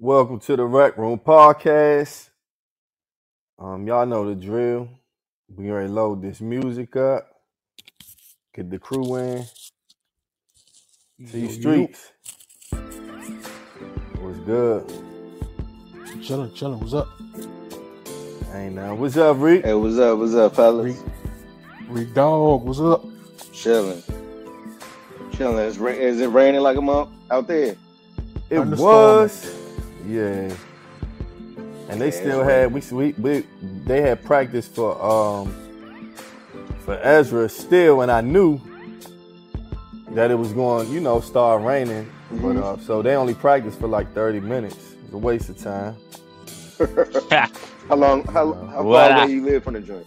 Welcome to the Rec Room Podcast. Y'all know the drill. We already load this music up. Get the crew in. See streets. What's good? Chilling. What's up? Ain't now. What's up, Reek? Hey, what's up, fellas? Reek Dog, what's up? Chilling. Is it raining like a month out there? It was. Yeah. And they still had they had practice for Ezra still, and I knew that it was going, start raining. Mm-hmm. But so they only practiced for like 30 minutes. It was a waste of time. How far away you live from the joint?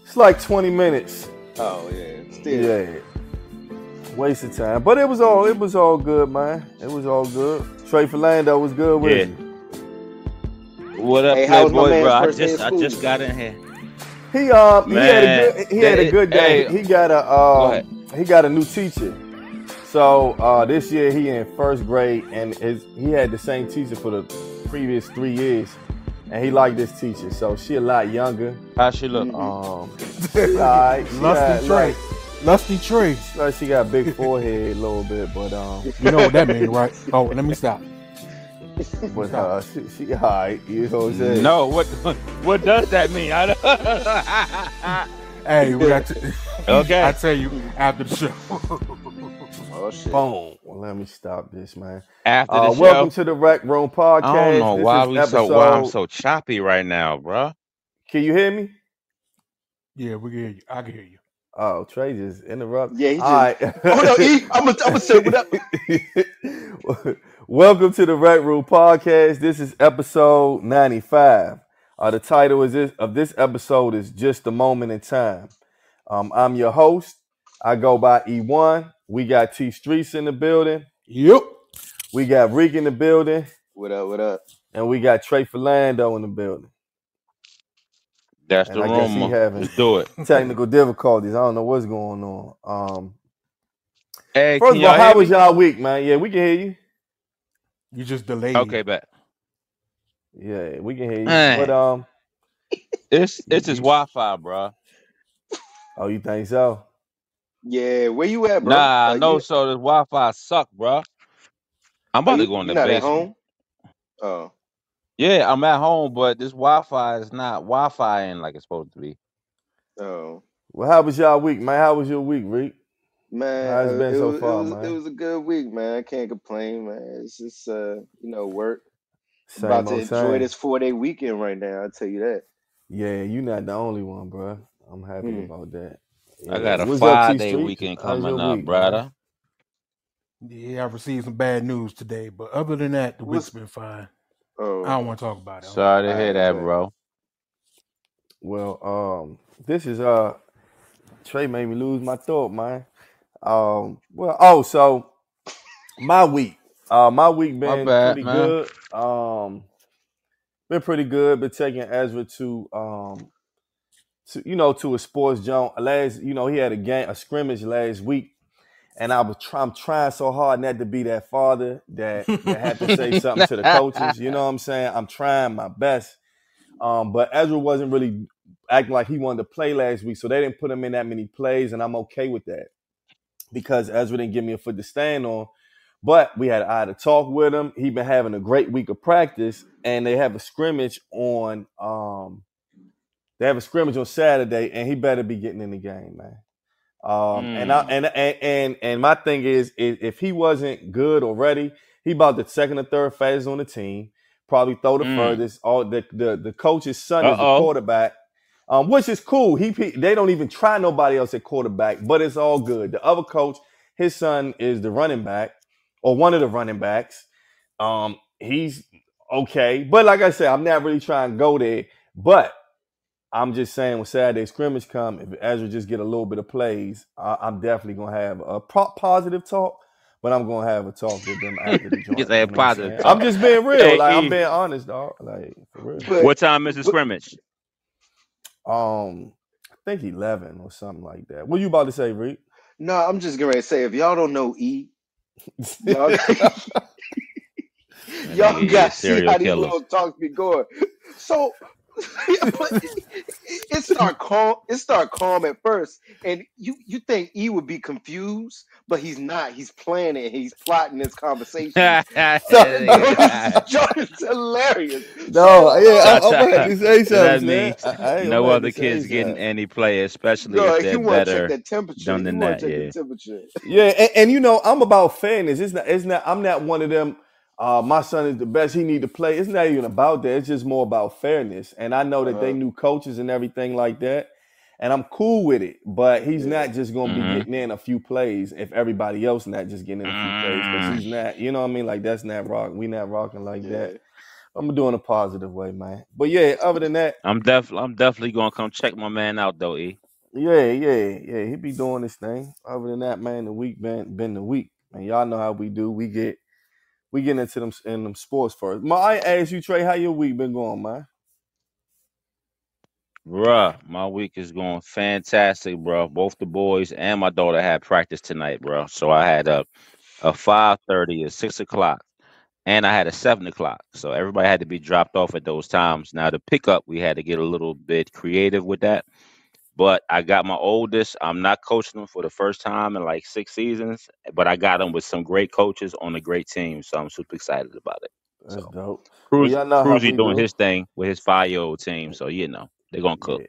It's like 20 minutes. Oh yeah. Still. Yeah. Waste of time. But it was all good, man. It was all good. Trey Philando was good with you. What up, Playboy, bro? I just got in here. He had a good day. Hey, he got a new teacher. So this year he in first grade, and he had the same teacher for the previous 3 years, and he liked this teacher. So she a lot younger. How she look? Lusty Tree. She got a big forehead a little bit, but you know what that means, right? Oh, let me stop. But she alright, you know what I'm saying? No, what does that mean? Hey, we got to. Okay. I tell you after the show. Oh shit. Boom. Well, let me stop this, man. After the show. Welcome to the Rec Room Podcast. I don't know why I'm so choppy right now, bro. Can you hear me? Yeah, we can hear you. I can hear you. Oh, Trey just interrupted. Yeah, he just. All right. Oh no, I'm gonna say what up. Welcome to the Rec Room Podcast. This is episode 95. The title of this episode is Just a Moment in Time. I'm your host. I go by E1. We got T Streets in the building. Yep. We got Reek in the building. What up? And we got Trey Philando in the building. That's the rumor. Let's do it. Technical difficulties. I don't know what's going on. Hey, first of all, how was y'all week, man? Yeah, we can hear you. You just delayed. Okay, bet. Yeah, we can hear you. Hey. But it's his Wi-Fi, bro. Oh, you think so? Yeah, where you at, bro? Nah, no. So the Wi-Fi suck, bro. I'm about to go in the basement. At home? Oh. Yeah, I'm at home, but this Wi-Fi is not Wi-Fi-ing like it's supposed to be. Oh. Well, how was y'all week, man? How was your week, Reek? Man, how's it been so far, man? It was a good week, man. I can't complain, man. It's just work. Same about to enjoy this 4-day weekend right now. I'll tell you that. Yeah, you're not the only one, bro. I'm happy about that. Yeah. I got a 5-day weekend coming up, brother. Yeah, I received some bad news today, but other than that, the week's been fine. Oh, I don't want to talk about it. Sorry to hear that, bro. Well, this is Trey made me lose my thought, man. So my week been pretty good. Been pretty good. Been taking Ezra to a sports joint. He had a scrimmage last week, and I'm trying so hard not to be that father that had to say something to the coaches. You know what I'm saying? I'm trying my best. But Ezra wasn't really acting like he wanted to play last week, so they didn't put him in that many plays, and I'm okay with that because Ezra didn't give me a foot to stand on. But I had a talk with him. He been having a great week of practice, and they have a scrimmage on Saturday, and he better be getting in the game, man. And my thing is if he wasn't good already, he about the second or third fastest on the team, probably throw the furthest. All the coach's son is the quarterback, which is cool. They don't even try nobody else at quarterback, but it's all good. The other coach, his son is the running back or one of the running backs. He's okay, but like I said, I'm not really trying to go there, but I'm just saying when Saturday scrimmage come, if Ezra just get a little bit of plays, I'm definitely going to have a positive talk, but I'm going to have a talk with them after the joint. It's positive talk. I'm just being real. I'm being honest, dog. Like, for real. What time is the scrimmage? I think 11 or something like that. What you about to say, Reek? No, I'm just going to say, if y'all don't know E, y'all, Y'all Nigga, yeah, got to see serial how these killers. little talks be going. So, but it start calm. It start calm at first, and you think E would be confused, but he's not. He's planning. He's plotting this conversation. Jordan's hilarious. No, So, yeah, I'm gonna have to say So something, that man. means I'm no gonna have to other say kids getting something. any play, especially if no, he they're want to check better that temperature. done He than want that. to check the Yeah. temperature. Yeah, and you know, I'm about fairness. It's not. I'm not one of them. My son is the best. He need to play. It's not even about that. It's just more about fairness. And I know that they Uh-huh. knew coaches and everything like that, and I'm cool with it. But he's Yeah. not just gonna be Mm-hmm. getting in a few plays if everybody else not just getting in a few plays because he's not. You know what I mean? Like that's not rock. We not rocking like that. Yeah. I'm doing a positive way, man. But yeah, other than that, I'm definitely gonna come check my man out though, E. yeah. He be doing this thing. Other than that, man, the week been the week. And y'all know how we do. We get into them sports first. I ask you, Trey, how your week been going, man? Bruh, my week is going fantastic, bro. Both the boys and my daughter had practice tonight, bro. So I had a 5:30, a 6 o'clock, and I had a 7 o'clock. So everybody had to be dropped off at those times. Now the pickup, we had to get a little bit creative with that. But I got my oldest. I'm not coaching him for the first time in like 6 seasons, but I got him with some great coaches on a great team. So I'm super excited about it. That's So dope. Well, y'all know how Cruzy we doing do. his thing with his 5-year-old team. So they're gonna cook. Yeah,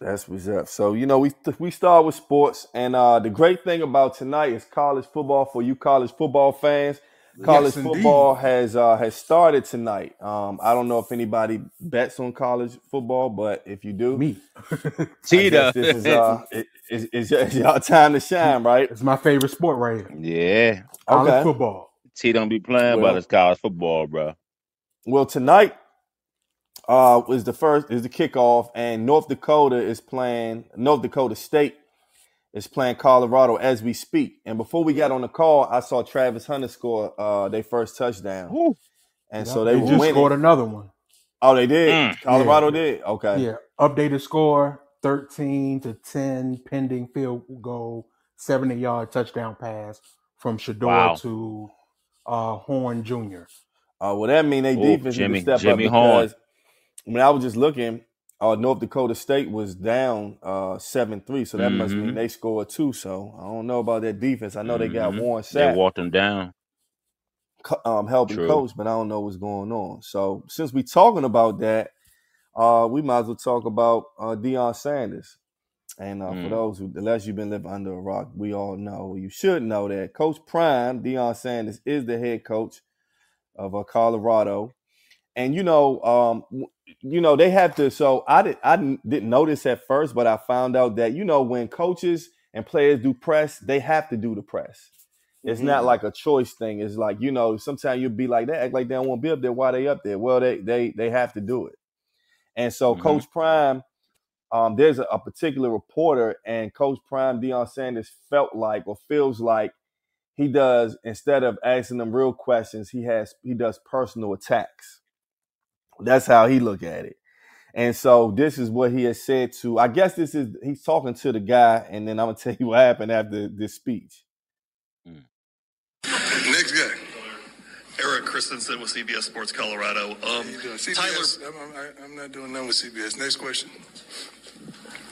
that's what's up. So you know, we start with sports, and the great thing about tonight is college football for you college football fans. College Yes, football indeed. has started tonight. I don't know if anybody bets on college football, but if you do, Me. I guess Cheetah. this is it's y'all time to shine, right? It's my favorite sport right here. Yeah. College Okay. football. T don't be playing, but Well, it's college football, bro. tonight is the kickoff, and North Dakota State is playing Colorado as we speak. And before we got Yep. on the call, I saw Travis Hunter score their first touchdown, Woo. and so Yep. they They were just winning. scored another one. Oh, they did. Mm. Yeah. Colorado did. Okay. Yeah. Updated score 13-10 pending field goal, 70-yard touchdown pass from Shador Wow. to Horn Jr. Well, that mean they Oh, defense need to step up Jimmy Horn. because when I was just looking, North Dakota State was down 7-3, so that must mean Mm-hmm. they scored two. So I don't know about that defense. I know they got Mm-hmm. Warren They Sapp walked him down. helping True. coach, but I don't know what's going on. So since we talking about that, we might as well talk about Deion Sanders. And for those who, unless you've been living under a rock, we all know, you should know that Coach Prime, Deion Sanders, is the head coach of Colorado. And they have to. So I didn't know this at first, but I found out that when coaches and players do press, they have to do the press. It's not like a choice thing. It's like sometimes you'll be like, they act like they don't want to be up there. Why they up there? Well, they have to do it. And so Mm-hmm. Coach Prime, there's a particular reporter, and Coach Prime, Deion Sanders, felt like or feels like he does, instead of asking them real questions, he does personal attacks. That's how he look at it. And so this is what he has said to, I guess he's talking to the guy, and then I'm going to tell you what happened after this speech. Next guy. Eric Christensen with CBS Sports Colorado. CBS, I'm not doing nothing with CBS. Next question.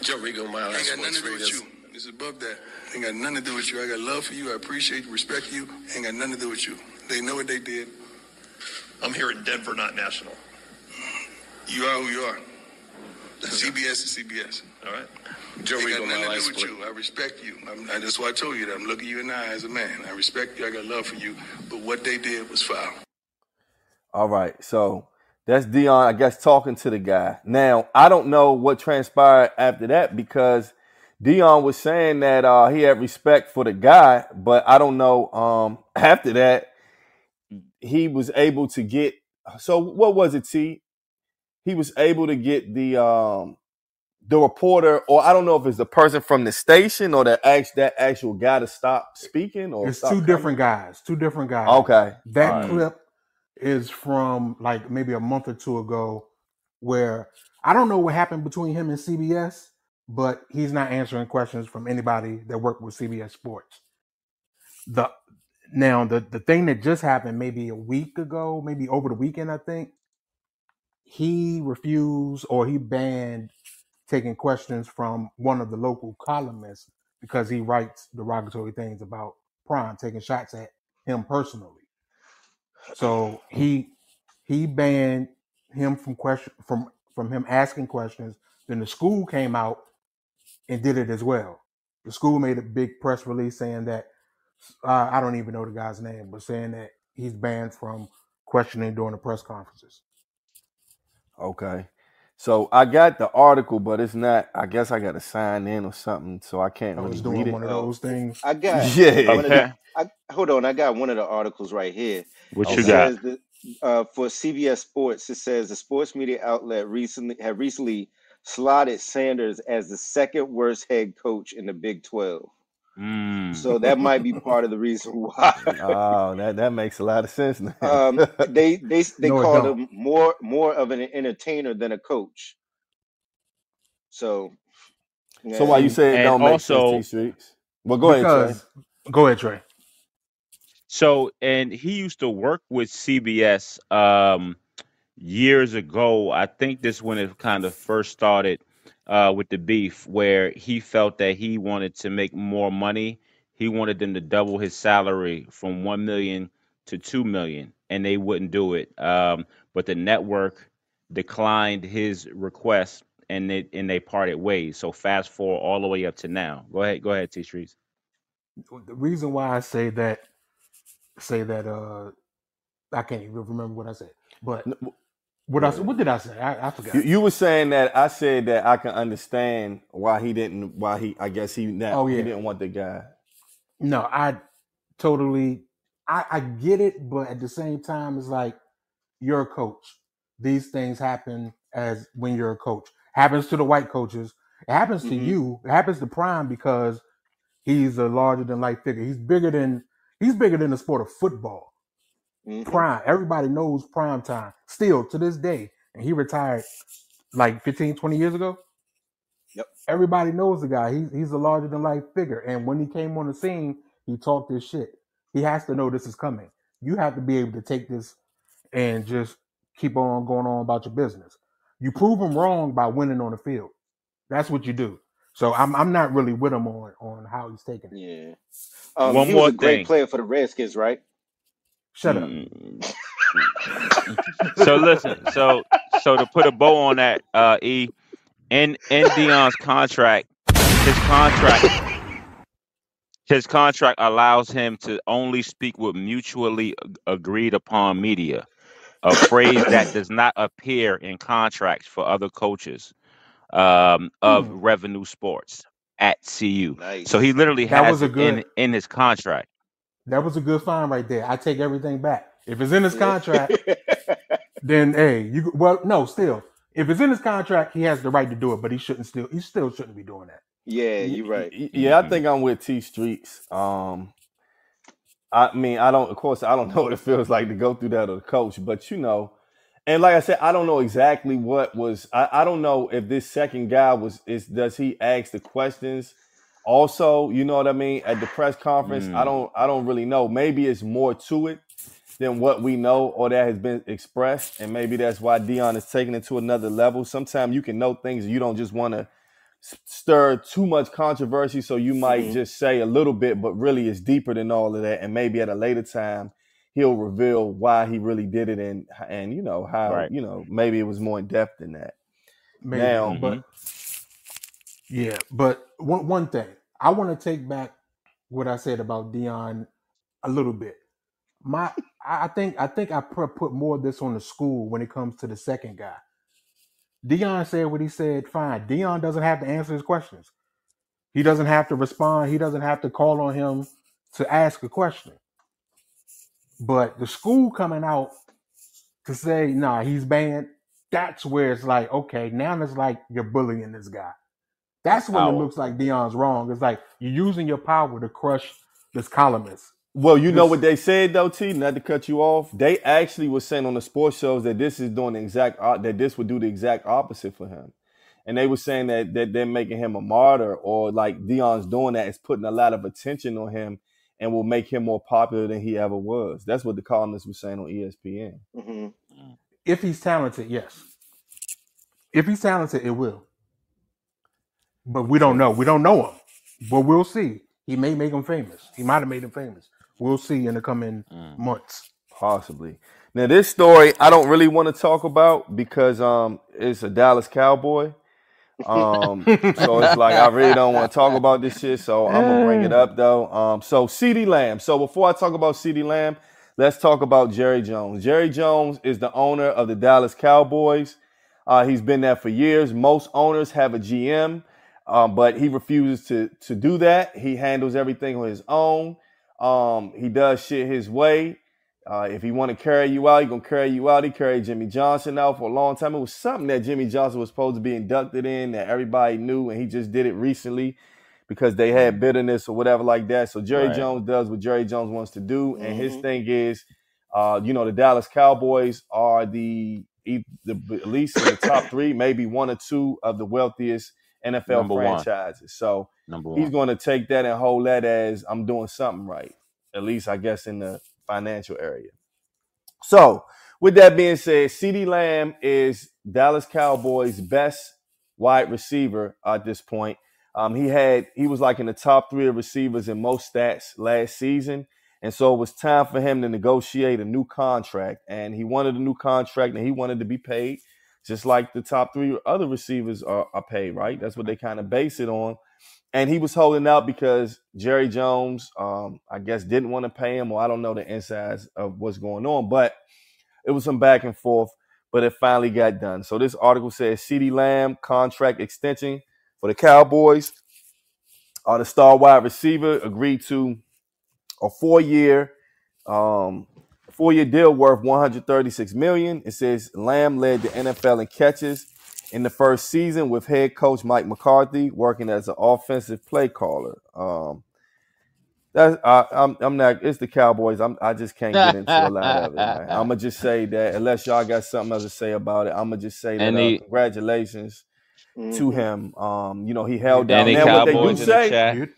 Joe Rigo, Mile High Ain't got nothing Sports to do with Raiders. you. It's above that. Ain't got nothing to do with you. I got love for you. I appreciate you, respect you. Ain't got nothing to do with you. They know what they did. I'm here in Denver, not national. You are who you are. CBS is CBS. All right. Joe Ain't Rigo, got Mile High nothing to do with Sports. you. I respect you. That's why I told you that. I'm looking you in the eye as a man. I respect you. I got love for you. But what they did was foul. All right. So that's Deion, I guess, talking to the guy. Now, I don't know what transpired after that because Deion was saying that he had respect for the guy, but I don't know. After that, he was able to get. So what was it, T? He was able to get the reporter, or I don't know if it's the person from the station or that actual guy to stop speaking or It's stop two coming. different guys. Okay. That All right. clip is from like maybe a month or two ago, where I don't know what happened between him and CBS, but he's not answering questions from anybody that worked with CBS Sports. Now, the thing that just happened maybe a week ago, maybe over the weekend, I think, he refused or he banned taking questions from one of the local columnists because he writes derogatory things about Prime, taking shots at him personally. So he banned him from him asking questions. Then the school came out and did it as well. The school made a big press release saying that I don't even know the guy's name, but saying that he's banned from questioning during the press conferences. Okay. So I got the article, but it's not. I guess I got to sign in or something, so I can't I really was read doing it. one of those things. I got Yeah. one of the. Hold on, I got one of the articles right here. What It you Okay. got? says that for CBS Sports, it says the sports media outlet recently slotted Sanders as the second worst head coach in the Big 12. So that might be part of the reason why. Oh, that makes a lot of sense now. They No, it called don't. him more of an entertainer than a coach. So So why you yeah, say it And don't make sense, T also, Streets? Well, go ahead, Trey. Because go ahead, Trey. and he used to work with CBS years ago. I think this when it kind of first started with the beef, where he felt that he wanted to make more money. He wanted them to double his salary from 1 million to 2 million, and they wouldn't do it. But the network declined his request, and they parted ways. So fast forward all the way up to now. Go ahead, T Streets. The reason why I say that I can't even remember what I said. But Go ahead. what did I say? I forgot. You were saying that I said that I can understand why he didn't. Why he? I guess he Yeah. didn't want the guy. No, I totally I get it, but at the same time, it's like you're a coach. These things happen as when you're a coach. Happens to the white coaches. It happens to you. It happens to Prime because he's a larger than life figure. He's bigger than the sport of football. Prime. Everybody knows Prime Time. Still to this day. And he retired like 15, 20 years ago. Yep. Everybody knows the guy. He's a larger than life figure. And when he came on the scene, he talked this shit. He has to know this is coming. You have to be able to take this and just keep on going on about your business. You prove him wrong by winning on the field. That's what you do. So I'm not really with him on how he's taking it. Yeah. One He was more a great thing. player for the Redskins, right? Shut up. So listen, so to put a bow on that, in Dion's contract, his contract allows him to only speak with mutually agreed upon media, a phrase that does not appear in contracts for other coaches of revenue sports at CU. Nice. So he literally That was has a it good in his contract. That was a good find right there. I take everything back. If it's in his contract, then hey, still. If it's in his contract, he has the right to do it, but he still shouldn't be doing that. Yeah, you're right. Yeah, I think I'm with T Streets. I mean, I don't know what it feels like to go through that as a coach, but and like I said, I don't know exactly what was. I don't know if this second guy does he ask the questions also? You know what I mean? At the press conference, I don't really know. Maybe it's more to it than what we know or that has been expressed, and maybe that's why Dion is taking it to another level. Sometimes you can know things and you don't just want to stir too much controversy, so you might just say a little bit, but really it's deeper than all of that, and maybe at a later time he'll reveal why he really did it and how Right. maybe it was more in depth than that. Maybe, Now, but one thing I want to take back what I said about Dion a little bit. I think I put more of this on the school when it comes to the second guy. Dion said what he said. Fine. Dion doesn't have to answer his questions. He doesn't have to respond. He doesn't have to call on him to ask a question. But the school coming out to say, nah, he's banned, that's where it's like, okay, now it's like you're bullying this guy. That's when it looks like Dion's wrong. It's like you're using your power to crush this columnist. Well, you know what they said though, T. Not to cut you off. They actually were saying on the sports shows that this is doing that this would do the exact opposite for him, and they were saying that they're making him a martyr, or like Dion's doing that is putting a lot of attention on him and will make him more popular than he ever was. That's what the columnist was saying on ESPN. Mm-hmm. If he's talented, yes. If he's talented, it will. But we don't know. We don't know him. But we'll see. He may make him famous. He might have made him famous. We'll see in the coming months. Possibly. Now, this story I don't really want to talk about because it's a Dallas Cowboy. So it's like I really don't want to talk about this shit. So I'm gonna bring it up though. So CeeDee Lamb. So before I talk about CeeDee Lamb, let's talk about Jerry Jones. Jerry Jones is the owner of the Dallas Cowboys. He's been there for years. Most owners have a GM, but he refuses to do that. He handles everything on his own. He does shit his way. If he want to carry you out, he gonna carry you out. He carried Jimmy Johnson out for a long time. It was something that Jimmy Johnson was supposed to be inducted in that everybody knew, and he just did it recently because they had bitterness or whatever like that. So Jerry Jones does what Jerry Jones wants to do, and his thing is, the Dallas Cowboys are at least in the top 3, maybe 1 or 2 of the wealthiest NFL franchises. So he's going to take that and hold that as I'm doing something right, at least I guess in the financial area. So with that being said, CeeDee Lamb is Dallas Cowboys' best wide receiver at this point. He was like in the top 3 of receivers in most stats last season. And so it was time for him to negotiate a new contract. And he wanted a new contract and he wanted to be paid just like the top 3 other receivers are paid, right? That's what they kind of base it on. And he was holding out because Jerry Jones, I guess, didn't want to pay him, or I don't know the insides of what's going on. But it was some back and forth, but it finally got done. So this article says CeeDee Lamb contract extension for the Cowboys. The star wide receiver agreed to a 4-year deal worth $136 million. It says Lamb led the NFL in catches in the first season with head coach Mike McCarthy working as an offensive play caller. I'm not. It's the Cowboys. I just can't get into a lot of it, man. I'm gonna just say that unless y'all got something else to say about it, I'm gonna just say that congratulations to him. He held down. Now what they do say,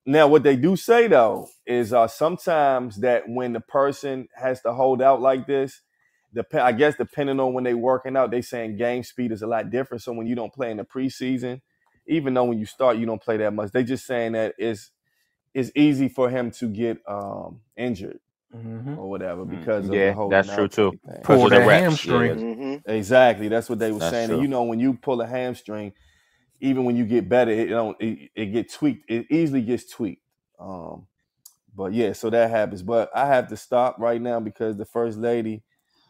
now what they do say though is sometimes that when the person has to hold out like this, I guess depending on when they're working out, they saying game speed is a lot different. So when you don't play in the preseason, even though when you start you don't play that much, they just saying that it's easy for him to get injured or whatever because of the holding that's out true too. Pull that hamstring. Exactly, that's what they were saying. True. And when you pull a hamstring, even when you get better, it gets tweaked. It easily gets tweaked. But yeah, so that happens. But I have to stop right now because the first lady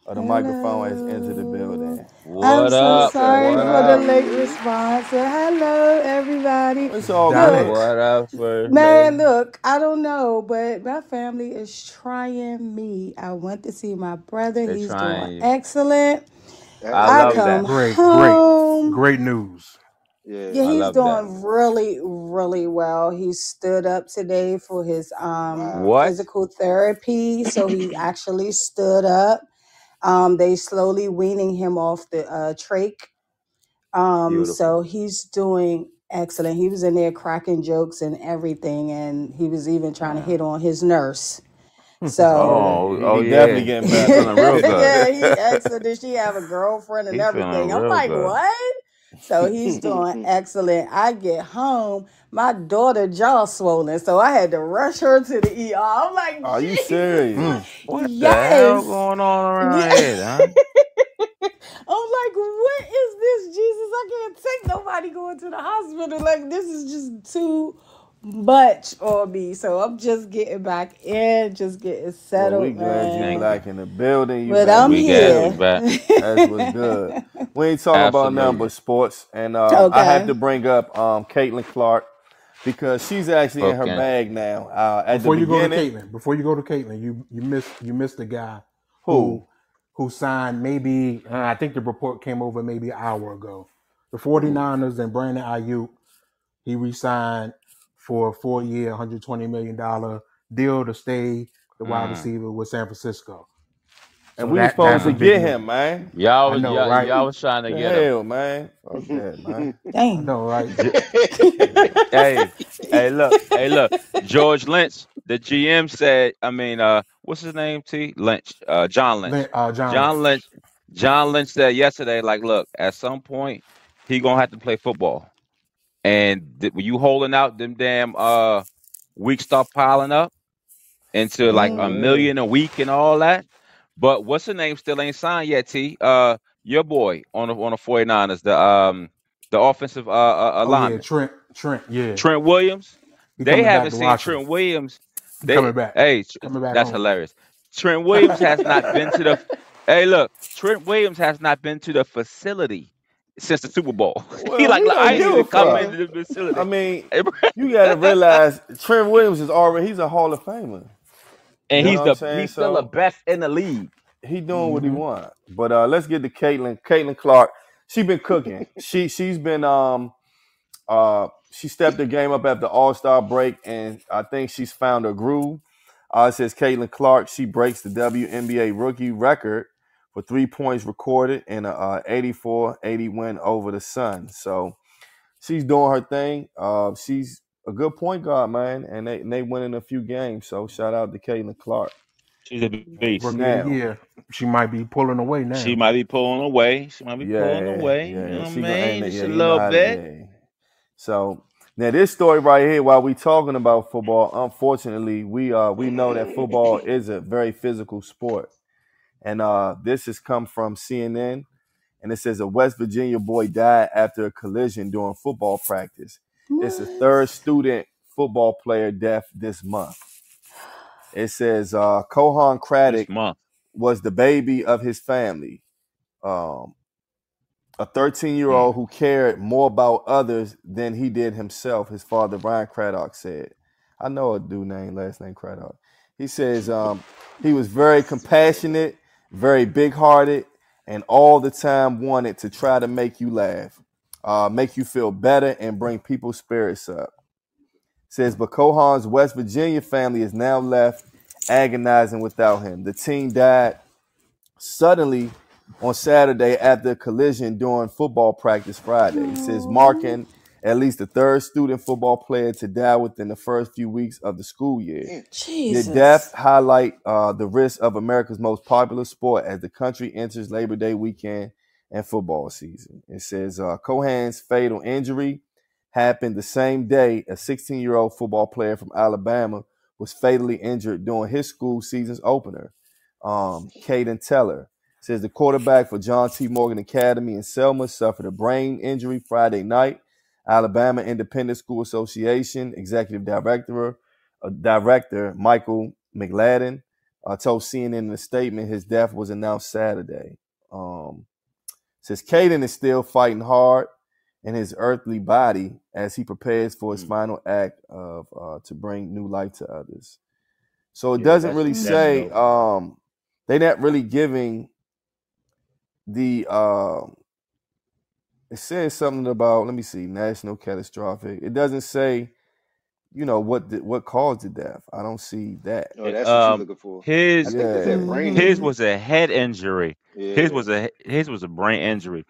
of the microphone has entered the building. I'm so sorry for the late response. Hello, everybody. It's all good. What up, first man? Look, I don't know, but my family is trying me. I went to see my brother. He's doing excellent. I come home. Great news. Yeah, he's doing really, really well. He stood up today for his physical therapy, so he actually stood up. They slowly weaning him off the trach. So he's doing excellent. He was in there cracking jokes and everything, and he was even trying to hit on his nurse. So he's definitely getting back. Feeling real good. Yeah, he asked her, did she have a girlfriend and everything? I'm like, what? So he's doing excellent. I get home, my daughter jaw swollen, so I had to rush her to the ER. I'm like, are you serious? What the hell going on around here, huh? I'm like, what is this, Jesus? I can't take nobody going to the hospital. Like, this is just too much on me. So I'm just getting back in, just getting settled. Well, we glad you're back in the building. But I'm here. That's what's good. We ain't talking about nothing but sports. And I have to bring up Caitlin Clark because she's actually in her bag now. Before you go to Caitlin, you missed the guy who signed maybe, I think the report came over maybe an hour ago. The 49ers and Brandon Ayuk, he re-signed for a 4-year, $120 million deal to stay the wide receiver with San Francisco. And we were supposed to get him, man. Y'all was trying to get him. Hell, man. Fuck that, man. Dang. I know, right? Hey, look. George Lynch the GM said, I mean, what's his name? Lynch, John Lynch. John John Lynch. Lynch. John Lynch said yesterday, like, look, at some point he gonna have to play football, and when you holding out, them damn weeks start piling up into like a Yeah. million a week and all that. But what's the name still ain't signed yet, T. Your boy on the 49ers, the offensive Oh yeah, lineman. Trent. Yeah, Trent Williams. he They coming back haven't to seen Washington. Trent Williams. He They coming back. hey, Coming back that's home. hilarious. Trent Williams has not been to the hey look, Trent Williams has not been to the facility since the Super Bowl. He Well, like, he look, I don't ain't give even a come fuck. into the I facility. mean, you got to realize Trent Williams is already he's a Hall of Famer. And You know Yep. what I'm saying? he's still the So best in the league. he doing what he Mm-hmm. want. But let's get to Caitlin. Caitlin Clark. She been cooking. She's been she stepped her game up after All-Star break, and I think she's found her groove. It says Caitlin Clark. She breaks the WNBA rookie record for 3 points recorded in a 84-80 win over the Suns. So she's doing her thing. She's a good point guard, man, and they winning a few games. So shout out to Caitlin Clark. She's a beast. Rookie of the Now, year. She might be pulling away She now. might be pulling away. She might be pulling yeah, away. You know yeah, what I she gonna mean? and Just yeah, a you know little how to bit. yeah. So now this story right here, while we talking about football, unfortunately, we know that football is a very physical sport, and this has come from CNN, and it says a West Virginia boy died after a collision during football practice. It's the third student football player death this month. It says Kohan This Craddock month. was the baby of his family. Um, a 13-year-old who cared more about others than he did himself, his father, Ryan Craddock, said. I know a dude named last name Craddock. He says he was very compassionate, very big-hearted, and all the time wanted to try to make you laugh, make you feel better, and bring people's spirits up. Says, but Kohan's West Virginia family is now left agonizing without him. The teen died suddenly on Saturday after a collision during football practice Friday. It says marking at least the third student football player to die within the first few weeks of the school year. The death highlight the risk of America's most popular sport as the country enters Labor Day weekend and football season. It says Kohan's fatal injury happened the same day a 16-year-old football player from Alabama was fatally injured during his school season's opener. Caden Teller says the quarterback for John T. Morgan Academy in Selma suffered a brain injury Friday night. Alabama Independent School Association executive director Michael McLadden told CNN in a statement his death was announced Saturday. Says Caden is still fighting hard in his earthly body as he prepares for his final act of to bring new life to others. So it doesn't really say they're not really giving the it says something about, let me see, national catastrophic. It doesn't say, what caused the death. I don't see that. Oh, that's what you're looking for. I think that's that brain His injury. was a head injury. Yeah. His was a brain injury.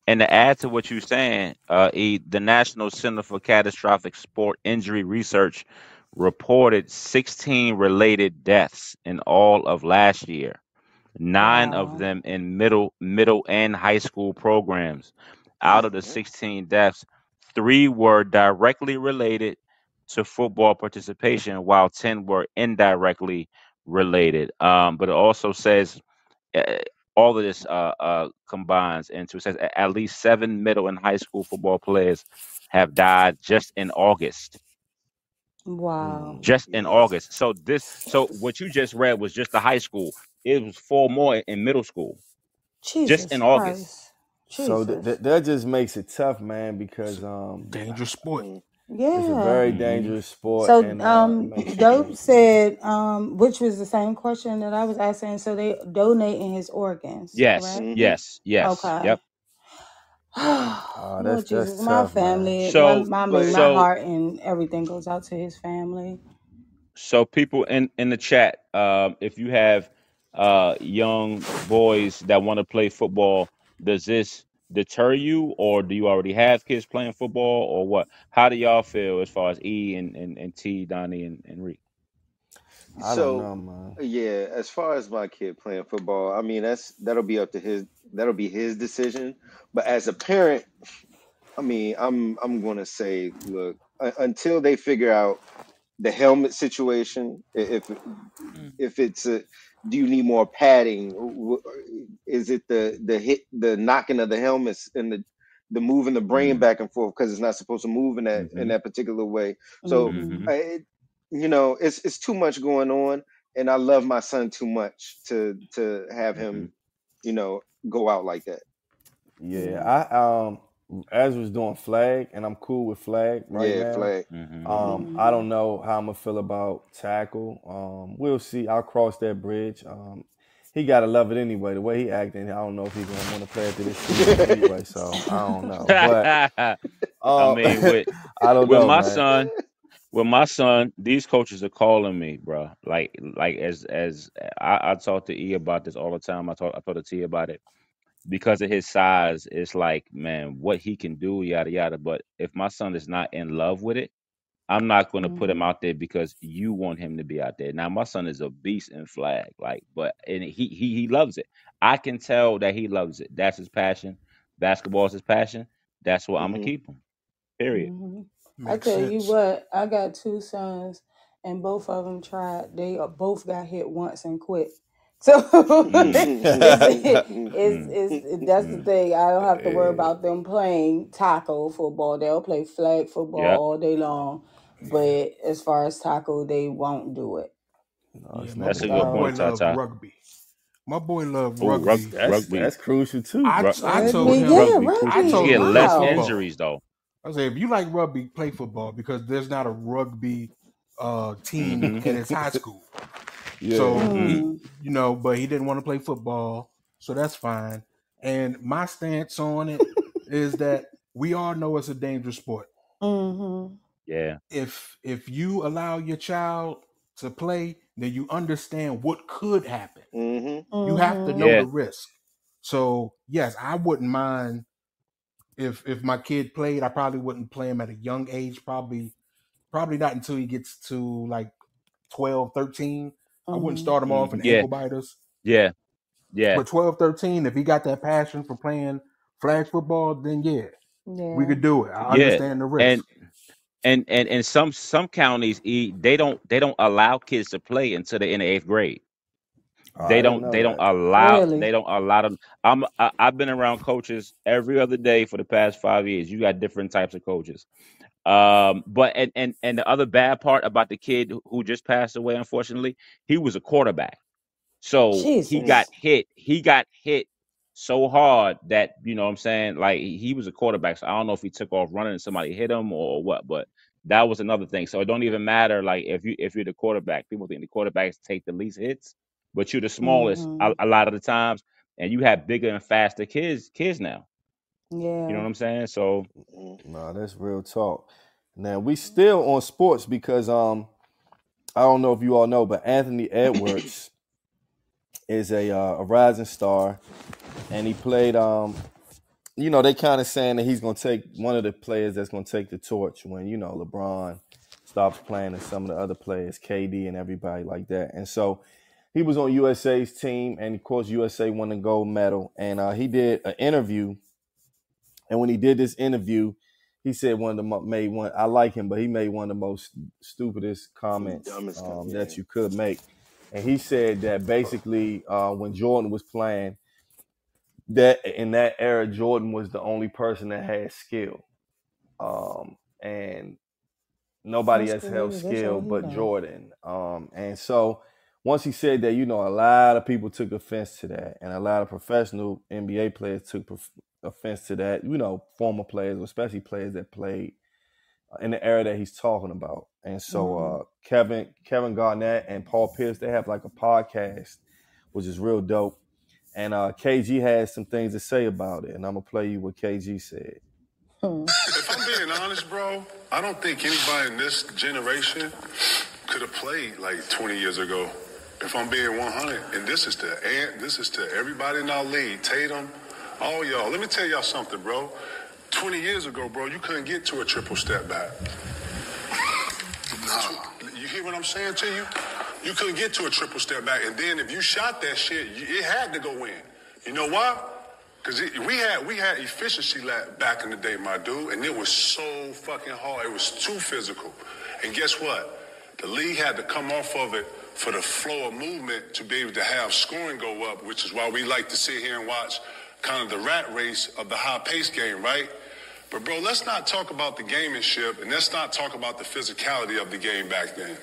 And to add to what you're saying, the National Center for Catastrophic Sport Injury Research reported 16 related deaths in all of last year. 9 of them in middle and high school programs. Out of the 16 deaths, 3 were directly related to football participation, while 10 were indirectly related. But it also says uh, all of this combines into, it says at least 7 middle and high school football players have died just in August. Wow. Just in August. So what you just read was just the high school. It was 4 more in middle school. Just in August. So that just makes it tough, man, because dangerous sport. Yeah, it's a very dangerous sport. So and Dope said, which was the same question that I was asking. So they donating his organs. Yes, correct? yes. Okay. Yep. Lord Jesus, that's my tough, family, man. my heart and everything goes out to his family. So people in the chat, if you have young boys that want to play football, does this deter you, or do you already have kids playing football, or what? How do y'all feel as far as E and T, Donnie and Reek? I don't So know, man. yeah, as far as my kid playing football, I mean that'll be his decision. But as a parent, I mean, I'm gonna say, look, until they figure out the helmet situation, if it's a, do you need more padding? Is it the hit, the knocking of the helmets and the moving the brain back and forth because it's not supposed to move in that particular way? So, Mm-hmm. it's too much going on, and I love my son too much to have him, go out like that. Yeah, Yeah. I as was doing flag, and I'm cool with flag right Yeah, now. flag. I Mm-hmm. don't know how I'm gonna feel about tackle. We'll see. I'll cross that bridge. He gotta love it anyway. The way he acting, I don't know if he's gonna want to play after this season anyway. So I don't know, but I mean, with I don't with know, my man. son, with my son, these coaches are calling me, bro. Like as I talk to E about this all the time. I talk to T about it because of his size. It's like, man, what he can do, yada yada. But if my son is not in love with it, I'm not going to put him Mm-hmm. out there because you want him to be out there. Now, my son is a beast in flag, like, but and he loves it. I can tell that he loves it. That's his passion. Basketball is his passion. That's what I'm gonna Hmm. keep him. Period. Mm-hmm. I Makes tell you sense. what, I got two sons, and both of them tried. They both got hit once and quit. So Mm, mm, that's the mm. thing. I don't have to worry Eh, about them playing tackle football. They'll play flag football Yep. all day long. Yeah. But as far as tackle, they won't do it. no, Yeah. it's My no That's a my good doubt. boy point, love Tata. rugby. My boy love Oh, rugby. rugby, That's crucial too. I told Rugby, him, yeah, rugby. I Crucial. You told rugby. him get to play less Wow. football. injuries though. I said, if you like rugby, play football because there's not a rugby team Mm-hmm. at his high school. Yeah. So Mm-hmm. he, Mm, but he didn't want to play football, so that's fine. And my stance on it is that we all know it's a dangerous sport. mm-hmm. Yeah. If you allow your child to play, then you understand what could happen. Hmm. You have to know Mm-hmm. the Yeah. risk. So yes, I wouldn't mind if my kid played. I probably wouldn't play him at a young age. Probably not until he gets to like 12, 13. I wouldn't Mm-hmm. start him off in Yeah. ankle biters. Yeah. Yeah. But 12, 13, if he got that passion for playing flag football, then yeah, we Yeah. could do it. I Yeah. understand the And risk. and some counties they don't allow kids to play until they're in the eighth grade. Oh, I didn't know that. They Really? don't allow them. I've been around coaches every other day for the past 5 years. You got different types of coaches. But and the other bad part about the kid who just passed away, unfortunately, he was a quarterback. So Mm. Jesus. he got hit so hard that, you know what I'm saying, like he was a quarterback. So I don't know if he took off running and somebody hit him or what, but that was another thing. So it don't even matter like if you're the quarterback. People think the quarterbacks take the least hits, but you're the smallest Mm-hmm. a lot of the times, and you have bigger and faster kids now. You know Yeah. what I'm saying? So No, that's real talk. Now we still on sports because I don't know if you all know, but Anthony Edwards is a rising star, and he played they kind of saying that he's going to take one of the players that's going to take the torch when LeBron stops playing and some of the other players, KD and everybody like that. And so he was on USA's team, and of course USA won the gold medal. And he did an interview, and when he did this interview, he said one of the made one. I like him, but he made one of the most stupidest comments Dumbest stuff. Yeah. that you could make. And he said that basically when Jordan was playing, that in that era, Jordan was the only person that had skill, and nobody That's else held crazy. That's all skill he but know. Jordan. And so once he said that, a lot of people took offense to that, and a lot of professional NBA players took offense to that. Former players, especially players that played in the era that he's talking about. And so Mm-hmm. Kevin Garnett and Paul Pierce, they have like a podcast, which is real dope. And KG has some things to say about it, and I'm gonna play you what KG said. Hmm. If I'm being honest, bro, I don't think anybody in this generation could have played like 20 years ago. If I'm being 100, and this is to everybody in our league: Tatum, All y'all, let me tell y'all something, bro. 20 years ago, bro, you couldn't get to a triple step back. No. You hear what I'm saying to you? You couldn't get to a triple step back. And then if you shot that shit, it had to go in. You know why? Because we had efficiency back in the day, my dude, and it was so fucking hard. It was too physical. And guess what? The league had to come off of it for the flow of movement to be able to have scoring go up, which is why we like to sit here and watch kind of the rat race of the high-paced game, right? But, bro, let's not talk about the gamemanship, and let's not talk about the physicality of the game back then.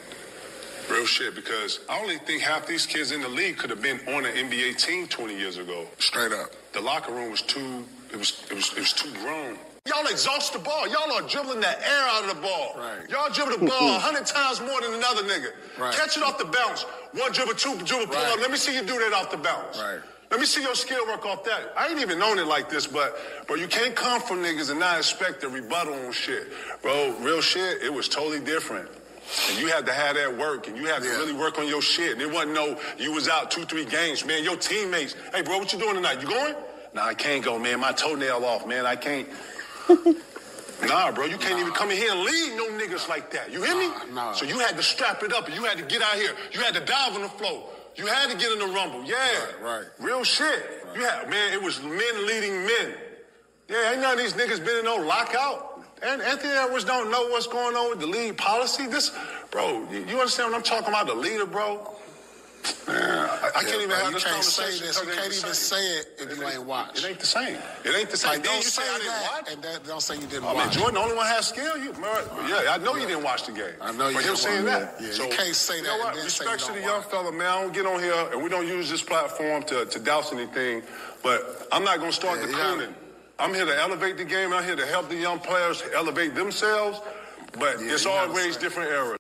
Real shit, because I only think half these kids in the league could have been on an NBA team 20 years ago. Straight up. The locker room was too grown. Y'all exhaust the ball. Y'all are dribbling the air out of the ball. Right. Y'all dribble the ball 100 times more than another nigga. Right. Catch it off the bounce. One dribble, two dribble, pull up. Let me see you do that off the bounce. Right. Let me see your skill work off that. I ain't even known it like this, but you can't come from niggas and not expect a rebuttal on shit. Bro, real shit, it was totally different. And you had to have that work, and you had to really work on your shit. And it wasn't you was out 2-3 games, man. Your teammates, hey, bro, what you doing tonight? You going? Nah, I can't go, man. My toenail off, man. I can't. Nah, bro, you can't even come in here and lead no niggas like that. You hear me? Nah. So you had to strap it up, and you had to get out here. You had to dive on the floor. You had to get in the rumble. Yeah. Right. Real shit. Right. You had, man, it was men leading men. Yeah, ain't none of these niggas been in no lockout. And Anthony Edwards don't know what's going on with the league policy. This, bro, you understand what I'm talking about? The leader, bro. Man, I can't even have this conversation. You can't even say it if you ain't watched. It ain't the same. It ain't the same. Like, don't say I didn't watch. And don't say you didn't watch. I mean, Jordan, the only one has skill. I know you didn't watch the game. I know you didn't. But him saying that. Yeah, so, you can't say that. You know what? Respect to the young fella, man. I don't get on here, and we don't use this platform to douse anything. But I'm not going to start the cooning. I'm here to elevate the game. I'm here to help the young players elevate themselves. But it's always different eras.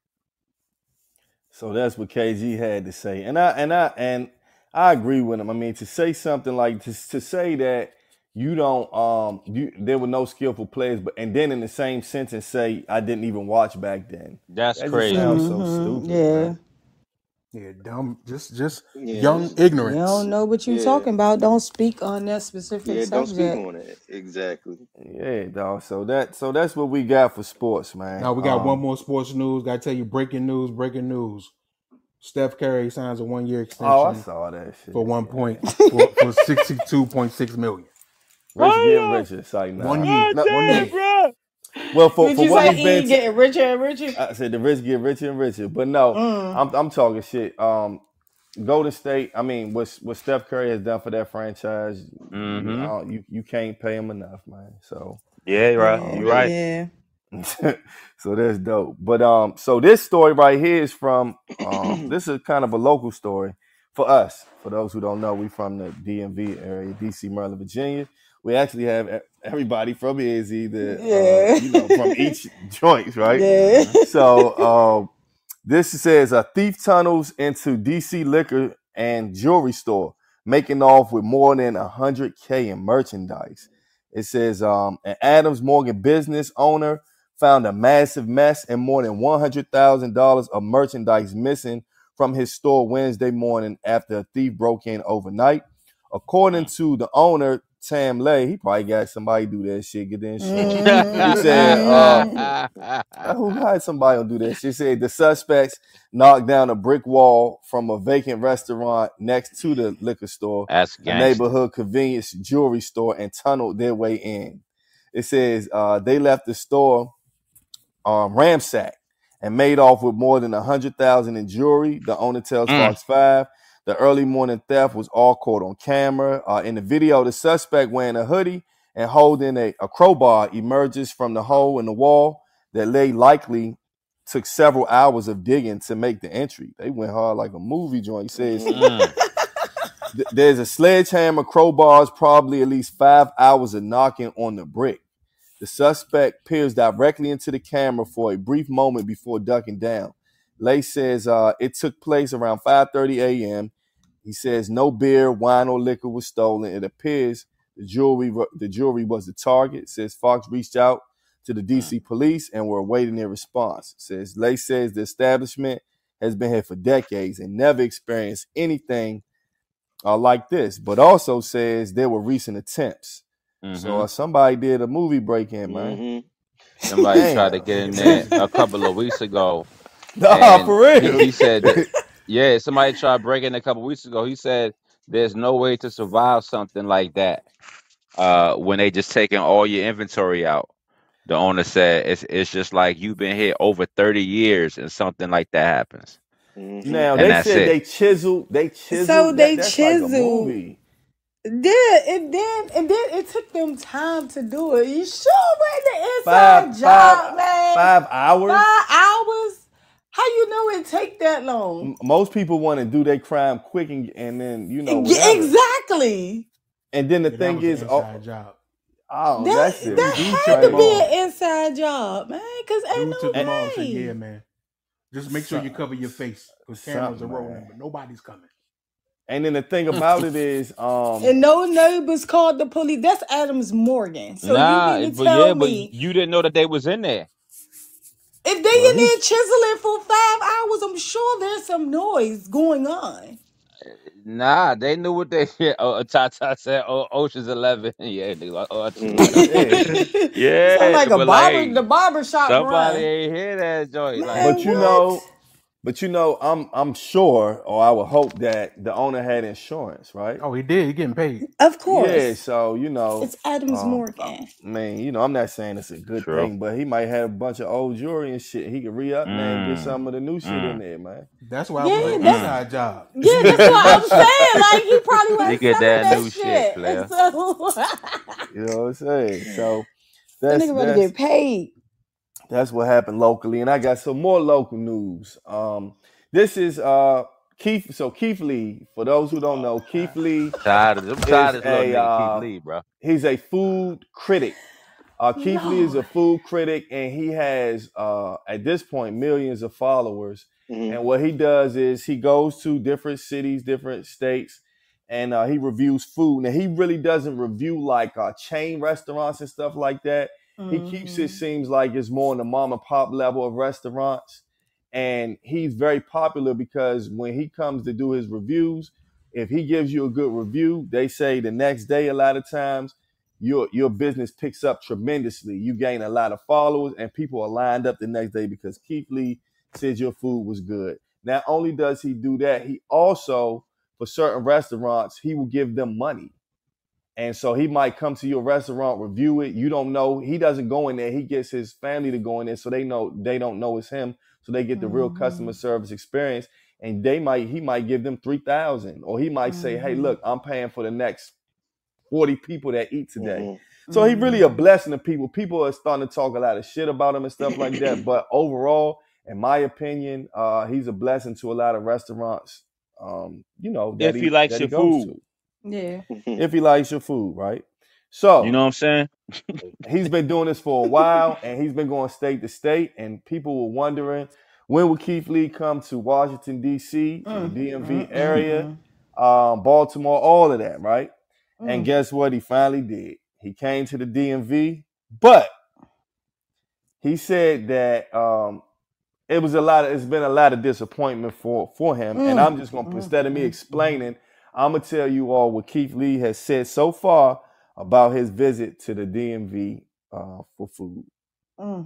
So that's what KG had to say, and I agree with him. I mean, to say something like to say that you don't there were no skillful players, and then in the same sentence say I didn't even watch back then. That's crazy. Sounds so stupid. Yeah. Man. Yeah, dumb. Just young ignorance. You don't know what you're talking about. Don't speak on that specific subject. Don't speak on it. Exactly. Yeah, dog. So that's what we got for sports, man. Now we got one more sports news. Got to tell you, breaking news. Steph Curry signs a 1-year extension. Oh, I saw that shit. For for $62.6 million. Rich getting richer. It's like, nah. 1 year. No, 1 year. bro. Well, for what he's been getting richer and richer. I said the rich get richer and richer, but no, I'm talking shit. Golden State. I mean, what Steph Curry has done for that franchise, you can't pay him enough, man. So yeah, right. You're right. Yeah. So that's dope. But so this story right here is from this is kind of a local story for us. For those who don't know, we from the DMV area, DC, Maryland, Virginia. We actually have everybody from here is either from each joint, right? Yeah. So this says a thief tunnels into DC liquor and jewelry store, making off with more than $100K in merchandise. It says an Adams Morgan business owner found a massive mess and more than $100,000 of merchandise missing from his store Wednesday morning after a thief broke in overnight. According to the owner, Tam Lay, he probably got somebody do that shit, get the insurance. He said, who had somebody do that shit? He said the suspects knocked down a brick wall from a vacant restaurant next to the liquor store, a neighborhood convenience jewelry store, and tunneled their way in. It says they left the store ransacked and made off with more than $100,000 in jewelry. The owner tells Fox 5. The early morning theft was all caught on camera. In the video, the suspect wearing a hoodie and holding a crowbar emerges from the hole in the wall that likely took several hours of digging to make the entry. They went hard like a movie joint. He says there's a sledgehammer, crowbars, probably at least 5 hours of knocking on the brick. The suspect peers directly into the camera for a brief moment before ducking down. Lay says it took place around 5:30 a.m. He says no beer, wine, or liquor was stolen. It appears the jewelry was the target. Says Fox reached out to the DC police and were awaiting their response. Says Lay says the establishment has been here for decades and never experienced anything like this, but also says there were recent attempts. So somebody did a movie break-in, man. Somebody tried to get in there a couple of weeks ago. Nah, for real. He said that, yeah, somebody tried breaking a couple of weeks ago. He said there's no way to survive something like that when they just taking all your inventory out. The owner said it's just like you've been here over 30 years and something like that happens. Now they said they chiseled. So they that's chiseled. like a movie. And then it took them time to do it. You sure went the inside job, man? 5 hours. 5 hours? How you know it take that long? Most people want to do their crime quick and then whatever. Exactly. And then the thing is, inside job. Oh, that's it. That had to be an inside job, man. Because ain't no way. Said, yeah, man. Just make sure you cover your face because cameras are rolling, but nobody's coming. And then the thing about it is, and no neighbors called the police. That's Adams Morgan. So you need to tell me, but you didn't know that they was in there. If they in there chiseling for 5 hours, I'm sure there's some noise going on. Nah, they knew what they said. Tata said, Ocean's 11. Yeah, they like, yeah. Sound like the barber shop. Somebody ain't hear that joint. Man, but I'm sure, or I would hope that the owner had insurance, right? Oh, he did. He getting paid. Of course. Yeah, so it's Adams Morgan. I mean, I'm not saying it's a good thing, but he might have a bunch of old jewelry and shit. He could re-up, man, and get some of the new shit in there, man. That's why I was an inside job. Yeah, that's what I'm saying. Like he probably was get that new shit, player. So, you know what I'm saying? So that nigga better get paid. That's what happened locally, and I got some more local news. This is Keith. So Keith Lee, for those who don't know, Keith Lee. I'm tired of this little nigga Keith Lee, bro. He's a food critic. Keith Lee is a food critic, and he has at this point millions of followers. And what he does is he goes to different cities, different states, and he reviews food. Now he really doesn't review like chain restaurants and stuff like that. He keeps it seems like it's more on the mom and pop level of restaurants. And he's very popular because when he comes to do his reviews, if he gives you a good review, they say the next day, a lot of times, your business picks up tremendously. You gain a lot of followers and people are lined up the next day because Keith Lee says your food was good. Not only does he do that, he also, for certain restaurants, he will give them money. And so he might come to your restaurant, review it. You don't know. He doesn't go in there. He gets his family to go in there so they don't know it's him. So they get the real customer service experience. And he might give them $3,000. Or he might say, hey, look, I'm paying for the next 40 people that eat today. So he really a blessing to people. People are starting to talk a lot of shit about him and stuff like that. But overall, in my opinion, he's a blessing to a lot of restaurants. If he likes your food. Yeah. If he likes your food, right? So you know what I'm saying? He's been doing this for a while, and he's been going state to state, and people were wondering when will Keith Lee come to Washington, D.C., to the DMV area, Baltimore, all of that, right? And guess what? He finally did. He came to the DMV, but he said that it's been a lot of disappointment for him. And I'm just gonna instead of me explaining, I'm gonna tell you all what Keith Lee has said so far about his visit to the DMV for food. We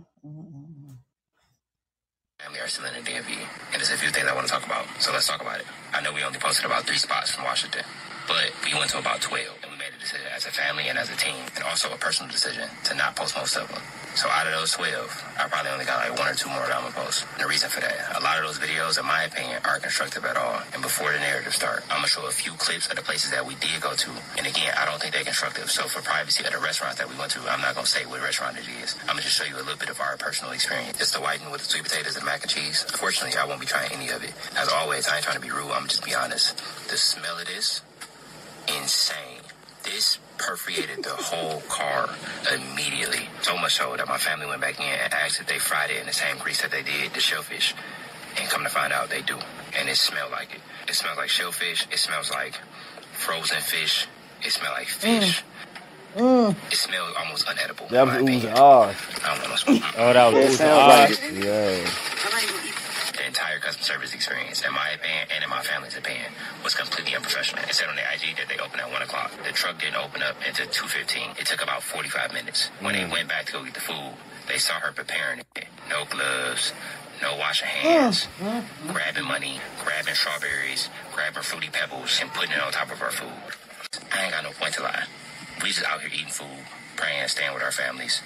are still in the DMV, and there's a few things I want to talk about, so let's talk about it. I know we only posted about 3 spots from Washington, but we went to about 12, and we made a decision as a family and as a team, and also a personal decision to not post most of them. So out of those 12, I probably only got like 1 or 2 more that I'm gonna post. And the reason for that, a lot of those videos, in my opinion, aren't constructive at all. And before the narrative start, I'm gonna show a few clips of the places that we did go to. And again, I don't think they're constructive. So for privacy of the restaurants that we went to, I'm not gonna say what restaurant it is. I'm gonna just show you a little bit of our personal experience. It's the whiting with the sweet potatoes and mac and cheese. Unfortunately, I won't be trying any of it. As always, I ain't trying to be rude. I'm gonna just be honest. The smell of this, insane. This perforated the whole car immediately. So much so that my family went back in and asked if they fried it in the same grease that they did the shellfish. And come to find out they do. And it smelled like it. It smells like shellfish. It smells like frozen fish. It smells like fish. It smells almost unedible. That was oozing ours. I don't know. Oh, that was oozing ours. Yeah. The entire customer service experience, in my opinion and in my family's opinion, was completely unprofessional. It said on the IG that they opened at 1 o'clock. The truck didn't open up until 2:15. It took about 45 minutes. When they went back to go get the food, they saw her preparing it. No gloves, no washing hands, grabbing money, grabbing strawberries, grabbing Fruity Pebbles, and putting it on top of our food. I ain't got no point to lie. We just out here eating food, praying, staying with our families,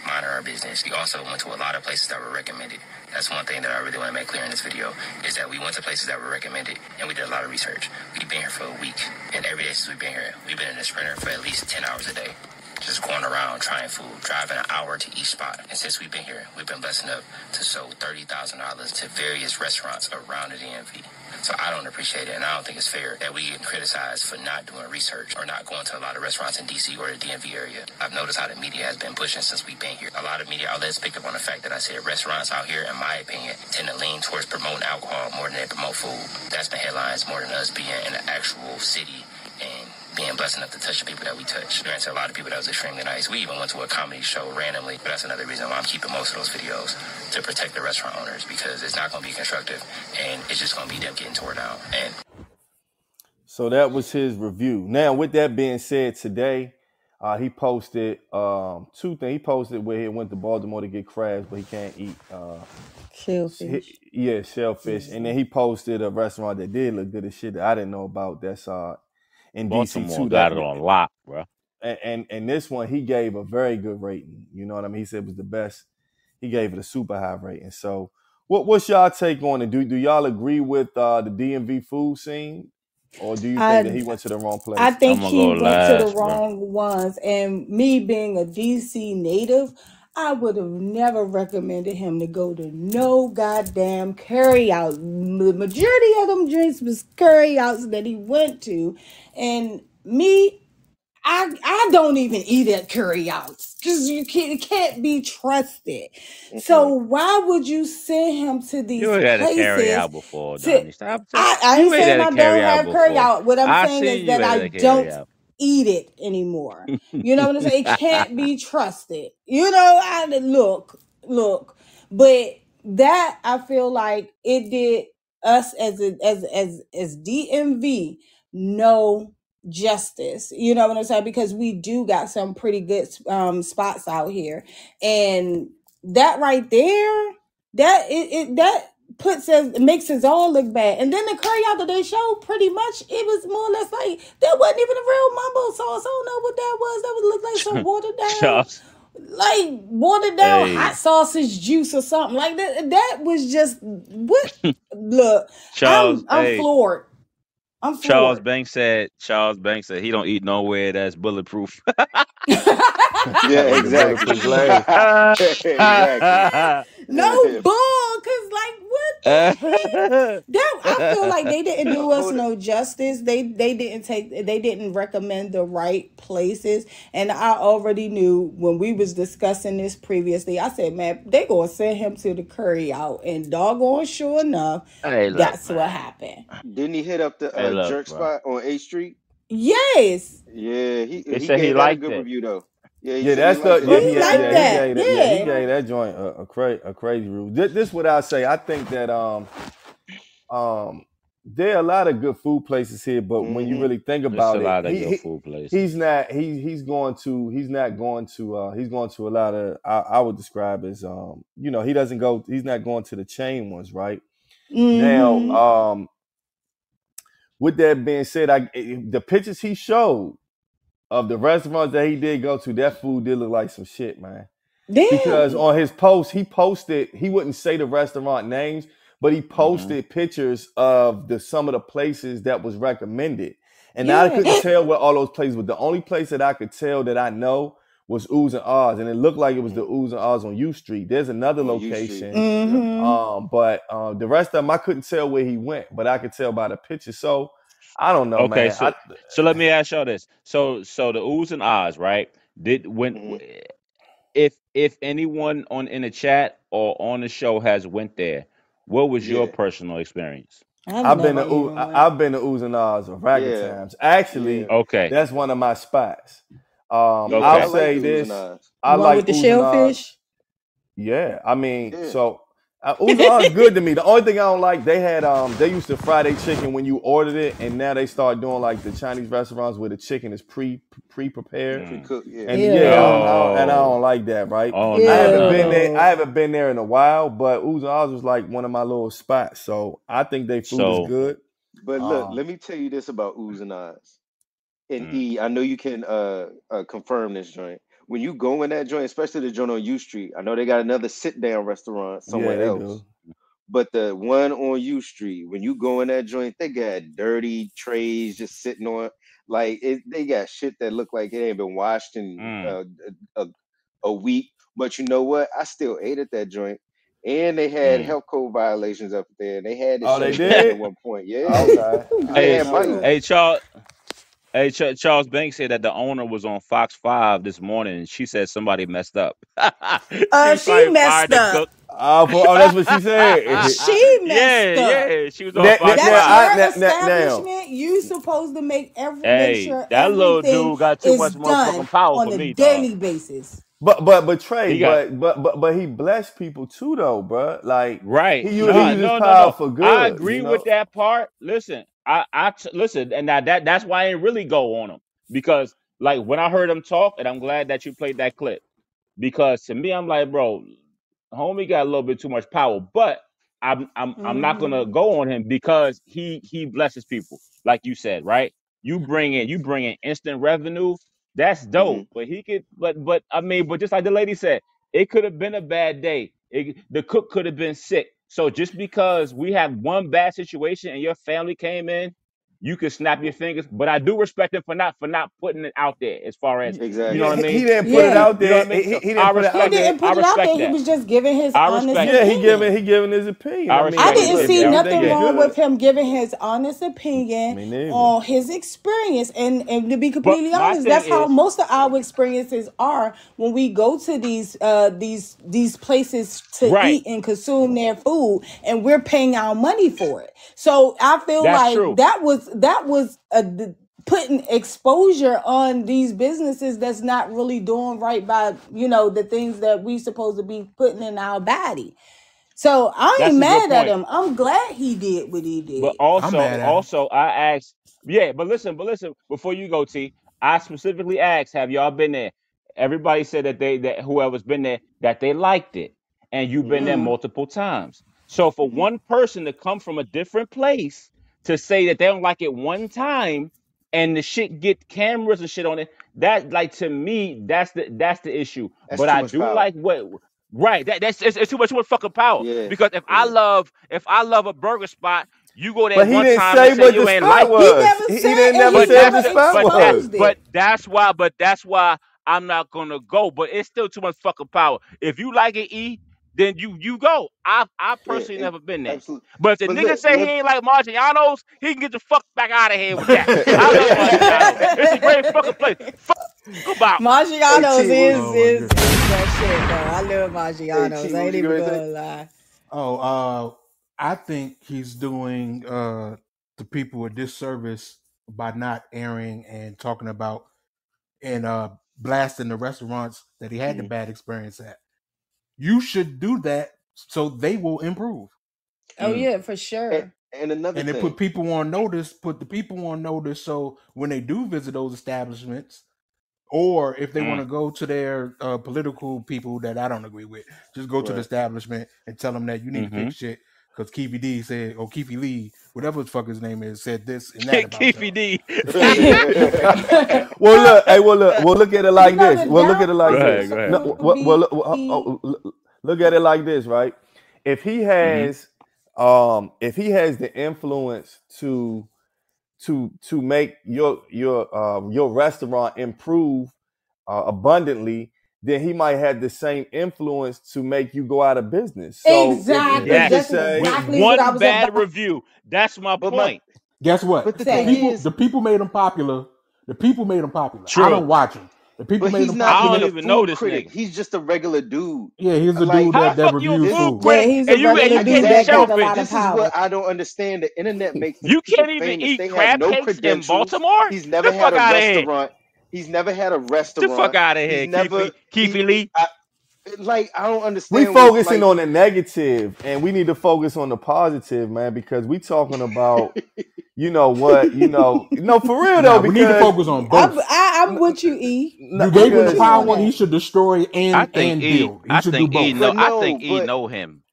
minding our business. We also went to a lot of places that were recommended. That's one thing that I really want to make clear in this video, is that we went to places that were recommended, and we did a lot of research. We've been here for a week, and every day since we've been here, we've been in a Sprinter for at least 10 hours a day. Just going around trying food, driving an hour to each spot. And since we've been here, we've been blessed enough to sow $30,000 to various restaurants around the DMV. So I don't appreciate it, and I don't think it's fair that we get criticized for not doing research or not going to a lot of restaurants in DC or the DMV area. I've noticed how the media has been pushing since we've been here. A lot of media outlets picked up on the fact that I said restaurants out here, in my opinion, tend to lean towards promoting alcohol more than they promote food. That's been headlines more than us being in an actual city and being blessed enough to touch the people that we touch. Granted, a lot of people that was extremely nice. We even went to a comedy show randomly, but that's another reason why I'm keeping most of those videos, to protect the restaurant owners, because it's not going to be constructive, and it's just going to be them getting tore down. And so that was his review. Now, with that being said, today he posted two things. He posted where he went to Baltimore to get crabs, but he can't eat shellfish. Shellfish. And then he posted a restaurant that did look good as shit that I didn't know about. That's in Baltimore DC too. Got it on lock, bro. And this one he gave a very good rating. You know what I mean? He said it was the best. He gave it a super high rating. So what's y'all take on it? Do y'all agree with the DMV food scene? Or do you think that he went to the wrong place? I think he went to the wrong ones. And me being a DC native, I would have never recommended him to go to no goddamn carry out. The majority of them drinks was carry outs that he went to. And me, I don't even eat at curry outs because you can't be trusted. So why would you send him to these places? You had a carry out before, Donnie. Stop. I ain't saying I don't have carry out. What I'm saying is that I don't eat it anymore. You know what I'm saying? It can't be trusted. You know, look, but that I feel like it did us as DMV no justice. You know what I'm saying? Because we do got some pretty good spots out here, and that right there, that makes us all look bad. And then the curry out that they showed, pretty much it was more or less like that wasn't even a real mumbo sauce. I don't know what that was. That would look like some watered down, like watered down hot sausage juice or something like that. That was just what. Look, Charles, I'm floored. Charles Banks said he don't eat nowhere that's bulletproof. Yeah, exactly. Exactly. No bull, cause like what the heck? I feel like they didn't do us no justice. They didn't recommend the right places. And I already knew when we was discussing this previously, I said, man, they gonna send him to the curry out, and doggone sure enough, that's what happened. Didn't he hit up the jerk spot on 8th Street? Yes. Yeah, he said he liked a good review though. Yeah, that's the he gave that joint a crazy review. This is what I say. I think that there are a lot of good food places here, but when you really think about he's going to a lot of I would describe as he's not going to the chain ones, right? Now with that being said, the pictures he showed of the restaurants that he did go to, that food did look like some shit, man. Damn. Because on his post, he wouldn't say the restaurant names, but he posted pictures of some of the places that was recommended. And I couldn't tell what all those places were. The only place that I could tell that I know was Oohs and Ahs, and it looked like it was the Oohs and Ahs on U Street. There's another location, but the rest of them I couldn't tell where he went, but I could tell by the picture. So I don't know, man. So let me ask y'all this: so the Oohs and Ahs, right? If anyone in the chat or on the show has went there, what was your personal experience? I've been to Oohs and Ahs a ragged times. Actually, that's one of my spots. I'll say this: I like with the shellfish. Yeah, I mean, so Uzan's good to me. The only thing I don't like, they used to fry their chicken when you ordered it, and now they start doing like the Chinese restaurants where the chicken is pre-prepared. Pre-cooked, yeah. And I don't like that, right? Oh, I haven't been there. I haven't been there in a while, but Uzan's was like one of my little spots, so I think their food is good. But look, let me tell you this about Uzan's. And E, I know you can confirm this joint. When you go in that joint, especially the joint on U Street, I know they got another sit-down restaurant somewhere else. Do. But the one on U Street, when you go in that joint, they got dirty trays just sitting on. Like, they got shit that look like it ain't been washed in a week. But you know what? I still ate at that joint. And they had health code violations up there. And they had this they did? at one point. Yeah. Okay. Charles Banks said that the owner was on Fox 5 this morning, and she said somebody messed up. She messed up. That's what she said. She messed up. Yeah, she was on Fox 5. That's your establishment. You supposed to make sure that little dude got too much motherfucking power on for me, a daily basis. But Trey, but he blessed people too, though, bro. Like, right? He used his power for good. I agree with that part. Listen, listen, and now that's why I didn't really go on him, because like when I heard him talk, and I'm glad that you played that clip, because to me, I'm like, bro, homie got a little bit too much power, but I'm not gonna go on him because he blesses people, like you said, right? You bring in instant revenue. That's dope, but he could, but I mean, but just like the lady said, it could have been a bad day. The cook could have been sick. So just because we have one bad situation and your family came in, you can snap your fingers. But I do respect him for not putting it out there. As far as you know what I mean, he didn't put it out there. He didn't put it out there. He was just giving his honest opinion. he giving his opinion. I didn't see nothing wrong with him giving his honest opinion on his experience. And to be completely honest, that's how most of our experiences are when we go to these places to eat and consume their food, and we're paying our money for it. So I feel like that was putting exposure on these businesses that's not really doing right by, the things that we supposed to be putting in our body. So I ain't mad at him. I'm glad he did what he did. But also I asked, but listen, before you go, T, I specifically asked, have y'all been there? Everybody said that whoever's been there, that they liked it. And you've been there multiple times. So for one person to come from a different place to say that they don't like it one time and the shit get cameras and shit on it, that, like, to me, that's the issue. But I do like it's too much fucking power. Yeah. Because if I love a burger spot, you go there one time and say you ain't like it. He didn't never say what the spot was. But that's why I'm not gonna go. But it's still too much fucking power. If you like it, E, then you go. I personally never been there. Absolutely. But if the nigga say he ain't like Margiano's, he can get the fuck back out of here with that. I love Margiano's. It's a great fucking place. Fuck about Margiano's is that shit, though. I love Margiano's. I ain't even gonna lie. I think he's doing the people a disservice by not airing and talking about and blasting the restaurants that he had the bad experience at. You should do that so they will improve. Oh yeah, for sure. And another thing, they put people on notice. Put the people on notice so when they do visit those establishments, or if they want to go to their political people that I don't agree with, just go to the establishment and tell them that you need to fix shit because Keefe D said, or Keefe Lee, whatever the fuck his name is, said this and that about Keefe D. Look at it like this. Look at it like this, right? If he has the influence to make your restaurant improve abundantly, then he might have the same influence to make you go out of business. So exactly. One bad review. That's my point. Guess what? But the people made him popular. True. I don't watch him. The people made him popular. I don't even know this nigga. He's just a regular dude. Yeah, he's a dude that reviews food. Yeah, he's a regular dude that got a lot of power. This is what I don't understand. The internet makes you can't even eat crab cakes in Baltimore. He's never had a restaurant. He's never had a restaurant. Get the fuck out of here, Keefe Lee. Like, I don't We understand what, focusing like, on the negative, and we need to focus on the positive, man, because we talking about, you know what, no, for real though, Now we need to because focus on both. I'm with you, E. You I'm gave him the with you on power. He that. should destroy I and think E. build. He I should do think E. both. know. but I no, think E. but know him.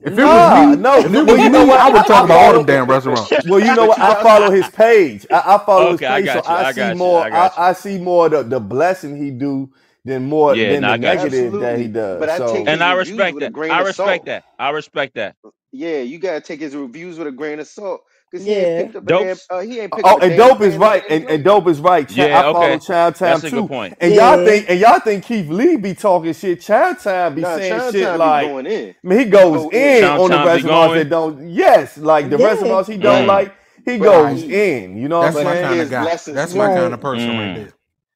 If it was me, no. if it Well, was you know me, what, I would talk I about all them follow. damn restaurants. Well, you know but what, you I know, follow his page. I follow his Okay, I page, so got you. I I see got you. more. I got you. I see more the blessing he do than Yeah, no, the I got you. negative that he absolutely. But does. I take So And his I reviews respect with a that. grain I of respect salt. that. I respect that. Yeah, you gotta take his reviews with a grain of salt because Yeah. Dopes. he ain't pick up oh, a and damn Dope is pan in the right, damn and plate. Dope is right. I Yeah, follow okay. Chinatown That's a good too, point. and Yeah. y'all think Keith Lee be talking shit. Chinatown be Nah, saying shit Chinatown be like, going in. I mean, he He goes go in. in on the Downtown be restaurants that going. don't. Yes, like the Yeah. restaurants he don't But Mm, like, he but goes mm, he in. You know what I'm That's but my he saying? kind of gives guy. blessings That's my too. kind of Right. person right mm. there.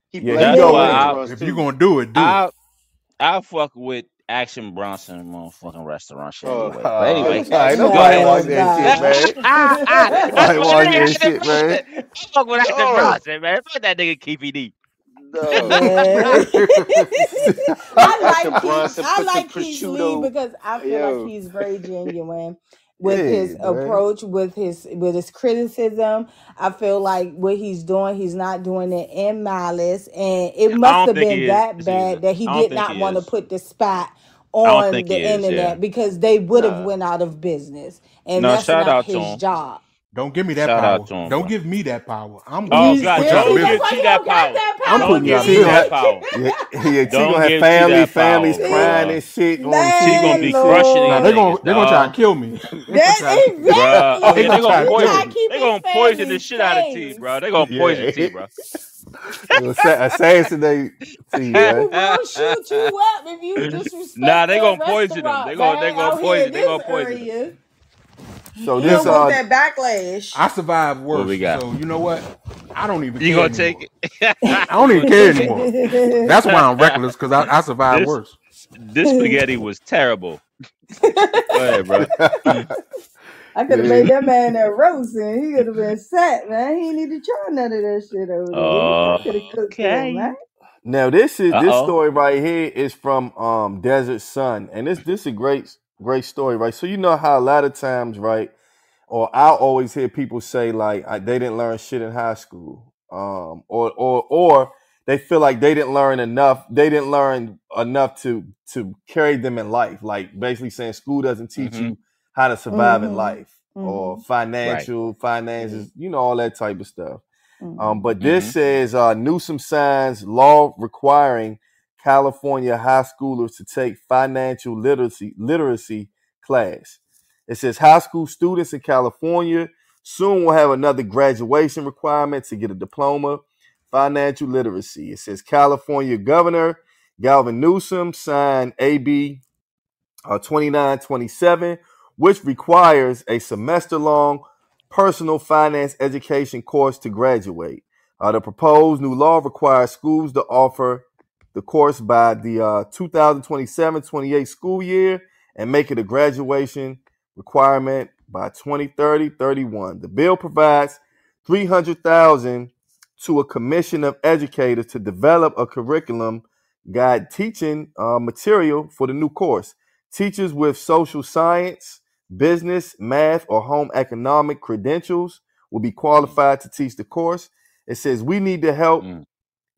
He Yeah, bless he That's them go why in. restaurants If you too. gonna do it, do it. I fuck with Action Bronson motherfucking restaurant shit Oh, anyway. But anyway, what's Ain't Action go nobody ahead. No, watch Bronson? that shit, nah. man. That's Nobody my watch nigga that Action shit, man. Bronson. I fuck with Action Dog, Bronson, man. Fuck that nigga Keefy D. dog. Yeah. Put Action Bronson, I put some like Keith Lee prosciutto. because I feel like Yo, he's very genuine with Yeah, his man. approach, with his criticism. I feel like what he's doing, he's not doing it in malice, and it I must don't have think been he that is either. bad that he I don't did think not he want to is. put the spot I don't on think the he is. Yeah. internet because they would have nah. went out of business, and No, that's shout not out to his him. job. Don't give me that Shout out power. to him, Don't bro. give me that power. I'm Oh You God, put you out of see, don't that's give business. why T you that don't got power. that I'm power, Don't putting you give out of T that business. power. Yeah, yeah. T Don't gonna have give T that families power, crying bro. and shit on T gonna Man, be TV. crushing Now these they're Lord. gonna niggas, they're gonna try to dog. kill me. They're gonna That try to Bruh. they're Okay, exactly. gonna try to He kill trying to me. keep they his gonna poison the family shit out of T, safe. bro. They gonna poison Yeah, T, bro. assassinate T, man. People will shoot you up if you Nah, disrespect they their gonna poison them. restaurant, man. They gonna Out here in poison. They this gonna poison them. area, So you this don't Listen, want that backlash. I survived What we worse, got? so you know what? I don't even You care gonna take anymore. it? I don't You even gonna care take anymore. That's why I'm it? reckless because I survived this worse. this spaghetti was terrible. Go ahead, bro. I could have made yeah. that man that roast and he could have been set, man. He need to try none of that shit over there. I could have cooked for him, man. Okay. Now Uh this oh. story right here is from Desert Sun, and this is a great story, right? So you know how a lot of times, right? Or I always hear people say like they didn't learn shit in high school, or they feel like they didn't learn enough. They didn't learn enough to carry them in life. Like basically saying school doesn't teach Mm-hmm. you how to survive in Mm-hmm. life or Mm-hmm. Right. finances, you know, all that type of stuff. Mm-hmm. But Mm-hmm. this says Newsom signs law requiring California high schoolers to take financial literacy class. It says high school students in California soon will have another graduation requirement to get a diploma, financial literacy. It says California Governor Galvin Newsom signed AB 2927, which requires a semester long personal finance education course to graduate. The proposed new law requires schools to offer the course by the 2027-28 school year and make it a graduation requirement by 2030-31. The bill provides 300,000 to a commission of educators to develop a curriculum guide teaching material for the new course. Teachers with social science, business, math, or home economic credentials will be qualified to teach the course. It says we need to help Mm.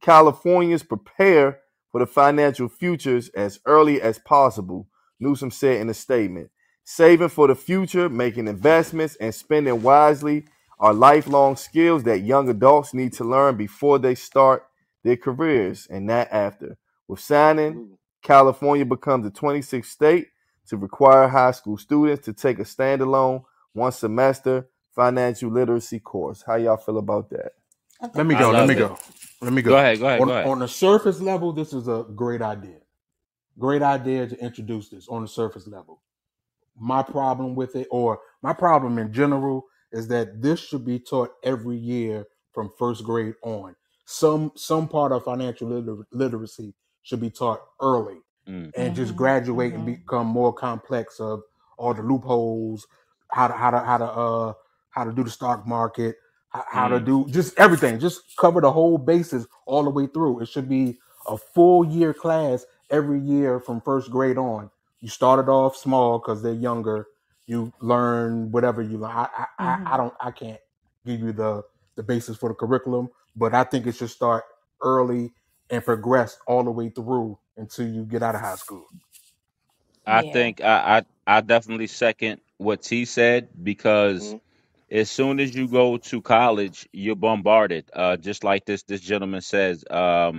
Californians prepare for the financial futures as early as possible, Newsom said in a statement. Saving for the future, making investments, and spending wisely are lifelong skills that young adults need to learn before they start their careers and not after. With signing, Absolutely. California becomes the 26th state to require high school students to take a standalone one semester financial literacy course. How y'all feel about that? I Let think me I it's go. Let love me good. it. go. Let me Go go. ahead. Go ahead. Go ahead. On the surface level, this is a great idea. Great idea to introduce this on the surface level. My problem with it, or my problem in general, is that this should be taught every year from first grade on. Some part of financial literacy should be taught early Mm. and just Mm-hmm. graduate and Mm-hmm. become more complex of all the loopholes, how to do the stock market, how to Mm. do just everything. Just cover the whole basis all the way through. It should be a full year class every year from first grade on. You started off small because they're younger. You learn whatever you learn. I can't give you the basis for the curriculum, but I think it should start early and progress all the way through until you get out of high school. I think I definitely second what T said because as soon as you go to college, you're bombarded. Just like this gentleman says, uh,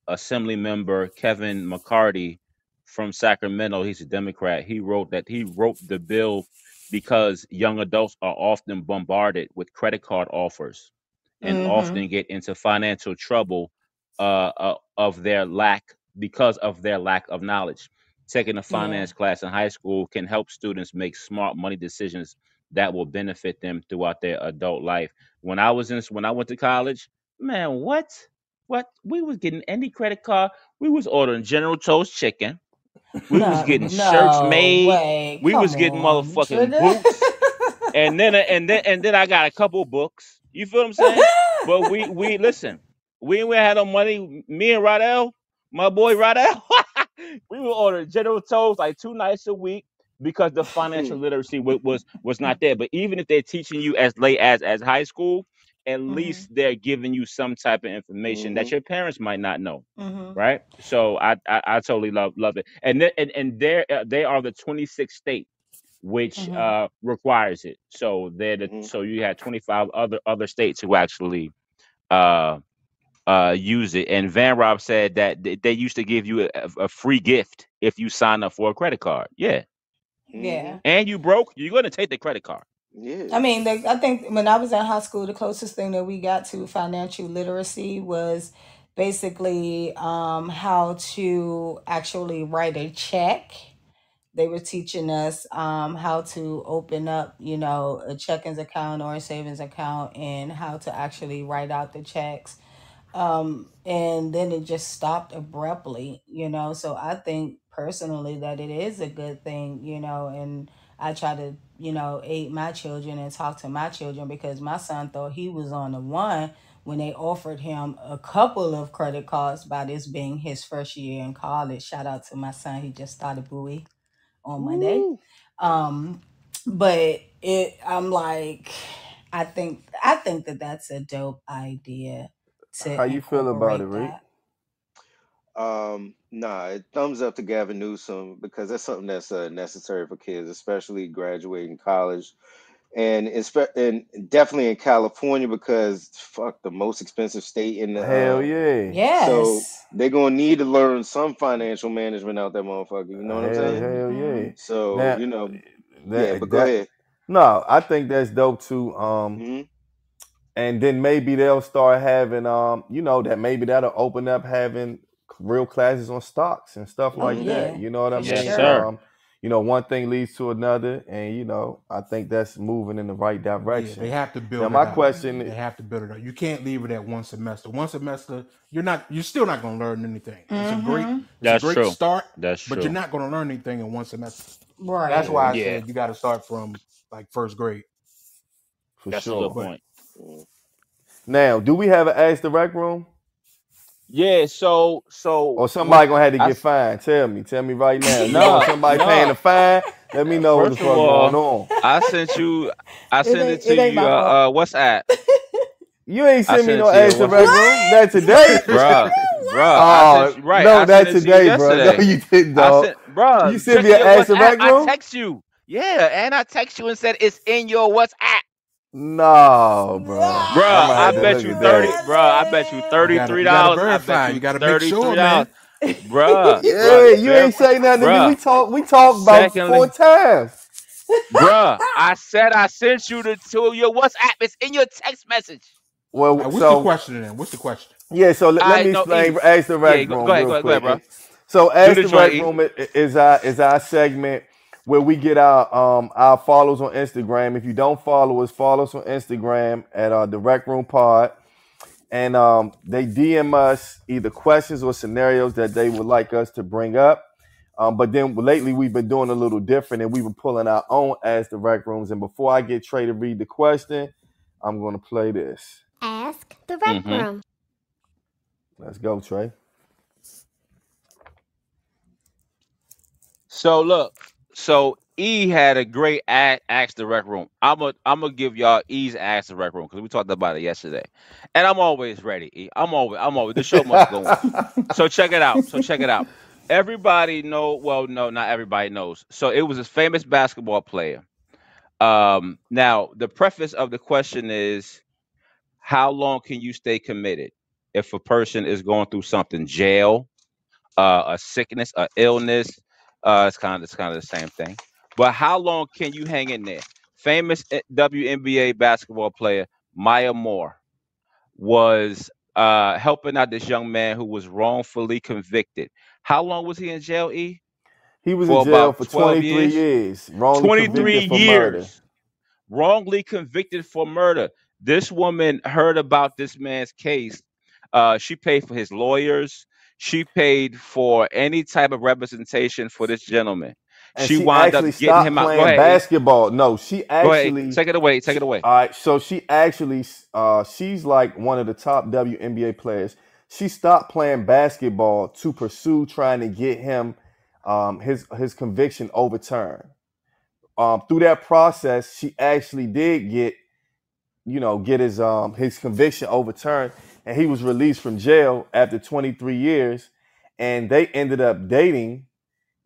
Assembly member Kevin McCarty from Sacramento, he's a Democrat. He wrote the bill because young adults are often bombarded with credit card offers and often get into financial trouble of their lack because of their lack of knowledge. Taking a finance class in high school can help students make smart money decisions that will benefit them throughout their adult life. When I went to college, man, what? We was getting any credit card. We was ordering General Tso's chicken. We was getting shirts made. Way. We Come was getting on. motherfucking boots. And then I got a couple books. You feel what I'm saying? But we listen. We ain't had no money. Me and Radell, my boy Radell, we would order General Tso's like 2 nights a week because the financial literacy was not there. But even if they're teaching you as late as high school, at least they're giving you some type of information that your parents might not know, right? So I totally love it. And they are the 26th state which requires it. So so you had 25 other states who actually uh use it. And Van Rob said that they used to give you a free gift if you sign up for a credit card. Yeah. And you broke, you're going to take the credit card. I mean, I think when I was in high school, the closest thing that we got to financial literacy was basically how to actually write a check. They were teaching us how to open up, a checkings account or a savings account and how to actually write out the checks. And then it just stopped abruptly, So I think personally that it is a good thing, and I try to, aid my children and talk to my children because my son thought he was on the one when they offered him a couple of credit cards by this being his first year in college. Shout out to my son. He just started Bowie on Monday. But I'm like, I think that that's a dope idea. How you feel about it, Rick? Nah, thumbs up to Gavin Newsom because that's something that's necessary for kids, especially graduating college, and definitely in California because fuck the most expensive state in the hell yeah. Yes. So they're gonna need to learn some financial management out there, motherfucker. You know what I'm saying? Hell yeah. So now, but go ahead. No, I think that's dope too. And then maybe they'll start having that maybe that'll open up having real classes on stocks and stuff like that. You know what I mean? Yes, sir. One thing leads to another, and I think that's moving in the right direction. Yeah, they have to build now, it my up. question They have to build it up. You can't leave it at one semester. One semester, you're still not going to learn anything. It's a great start. That's true. But you're not going to learn anything in one semester. Right. That's why I said you got to start from like first grade. That's a good point. Now, do we have an Ask the Rec room? Yeah, so or somebody gonna have to get fined. Tell me right now. You know somebody paying a fine? Let me know what the fuck going on. I sent it to you WhatsApp. You ain't sent me no Ask the Rec room. That today, bruh. No, that's today, bro. No, you didn't, dog. Bruh, you sent me an Ask the Rec room. I text you. Yeah, and I text you and said it's in your WhatsApp. No, bro. I bet you $30. Bro, I bet you $33. You gotta make sure, man. Bruh. You ain't say nothing. Bruh. We talked about 4 times. Bruh, I said I sent you to your WhatsApp. It's in your text message. Well, what's the question then? What's the question? Yeah, so let me explain. Ask the Rec room. Go ahead, bro. So Ask the Rec room is our segment where we get our follows on Instagram. If you don't follow us on Instagram at the Rec Room Pod. And they DM us either questions or scenarios that they would like us to bring up. But then lately we've been doing a little different and we've been pulling our own Ask the Rec rooms. And before I get Trey to read the question, I'm going to play this. Ask the Rec room. Let's go, Trey. So look, so E had a great Ask the Rec Room. I'm gonna give y'all E's Ask the Rec Room because we talked about it yesterday, and I'm always ready. E. I'm always. The show must go on. So check it out. Everybody know. Well, no, not everybody knows. So it was this famous basketball player. Now the preface of the question is, how long can you stay committed if a person is going through something, jail, a sickness, a illness. It's kind of the same thing. But how long can you hang in there? Famous WNBA basketball player Maya Moore was helping out this young man who was wrongfully convicted. How long was he in jail, E? He was in For jail about for 12 23 years. years, wrongly 23 convicted for murder. years. Wrongly convicted for murder. This woman heard about this man's case. She paid for his lawyers. She paid for any type of representation for this gentleman. And She she wound up actually getting stopped him out. Go playing ahead, E. basketball. No, she Go ahead. actually. Take it away. Take it away. All right, so she actually, she's like one of the top WNBA players. She stopped playing basketball to pursue trying to get him, his conviction overturned. Through that process, she actually did get his conviction overturned, and he was released from jail after 23 years, and they ended up dating,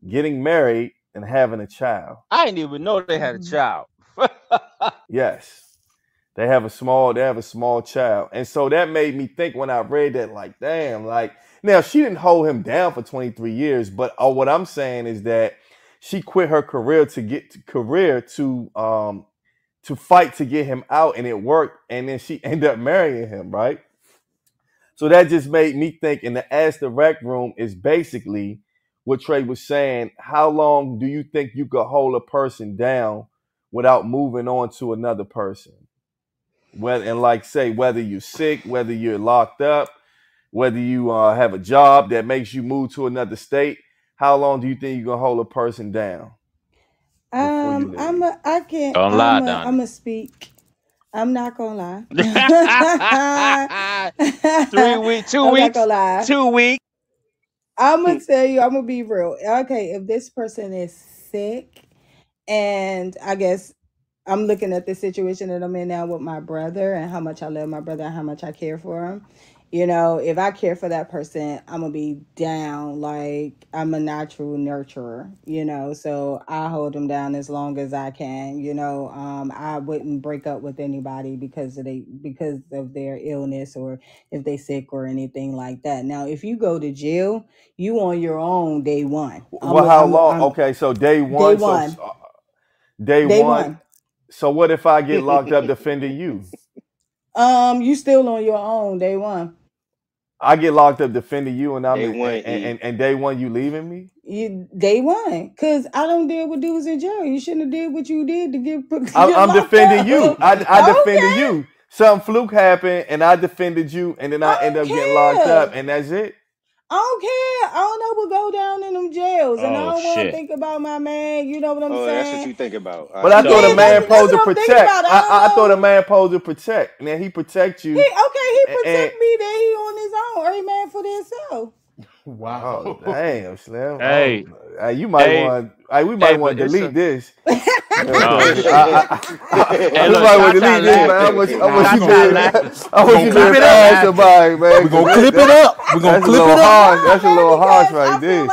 getting married, and having a child. I didn't even know they had a child. Yes. They have a small child. And so that made me think when I read that, like, damn, like, now she didn't hold him down for 23 years, but what I'm saying is that she quit her career to fight to get him out, and it worked, and then she ended up marrying him, right? So that just made me think, and the Ask the Rec Room is basically what Trey was saying. How long do you think you could hold a person down without moving on to another person? Whether you're sick, whether you're locked up, whether you have a job that makes you move to another state, how long do you think you can hold a person down before you leave? Don't lie, Donnie. I'm a speak. I'm not gonna lie. 3 weeks, 2 I'm not weeks, gonna lie. 2 weeks. I'm gonna tell you. I'm gonna be real. Okay, if this person is sick, and I guess I'm looking at the situation that I'm in now with my brother and how much I love my brother and how much I care for him. If I care for that person, I'm gonna be down. Like, I'm a natural nurturer, so I hold them down as long as I can. I wouldn't break up with anybody because of their illness or if they sick or anything like that. Now, if you go to jail, you on your own day one. Well, how long? Okay, so day one. Day one. Day one. So what if I get locked up defending you? You still on your own day one. I get locked up defending you, and and day one you leaving me? Day one, because I don't deal with dudes in jail. You shouldn't have did what you did to get I'm defending up. you. I defended you. Some fluke happened, and I defended you, and then I end up getting locked up, and that's it. I don't care. I don't know what go down in them jails, and I don't want to think about my man. You know what I'm saying? That's what you think about. But I thought a man supposed to protect. I thought a man supposed to protect, and then he protect you. He protect me. Then he on his own. Every man for himself. Wow. Oh, damn, Slim. Hey, you might want. We might want to delete this. We might want to delete this, man. I want you to ask somebody, man. We're gonna clip it up. We're gonna clip it up. That's a little harsh right there.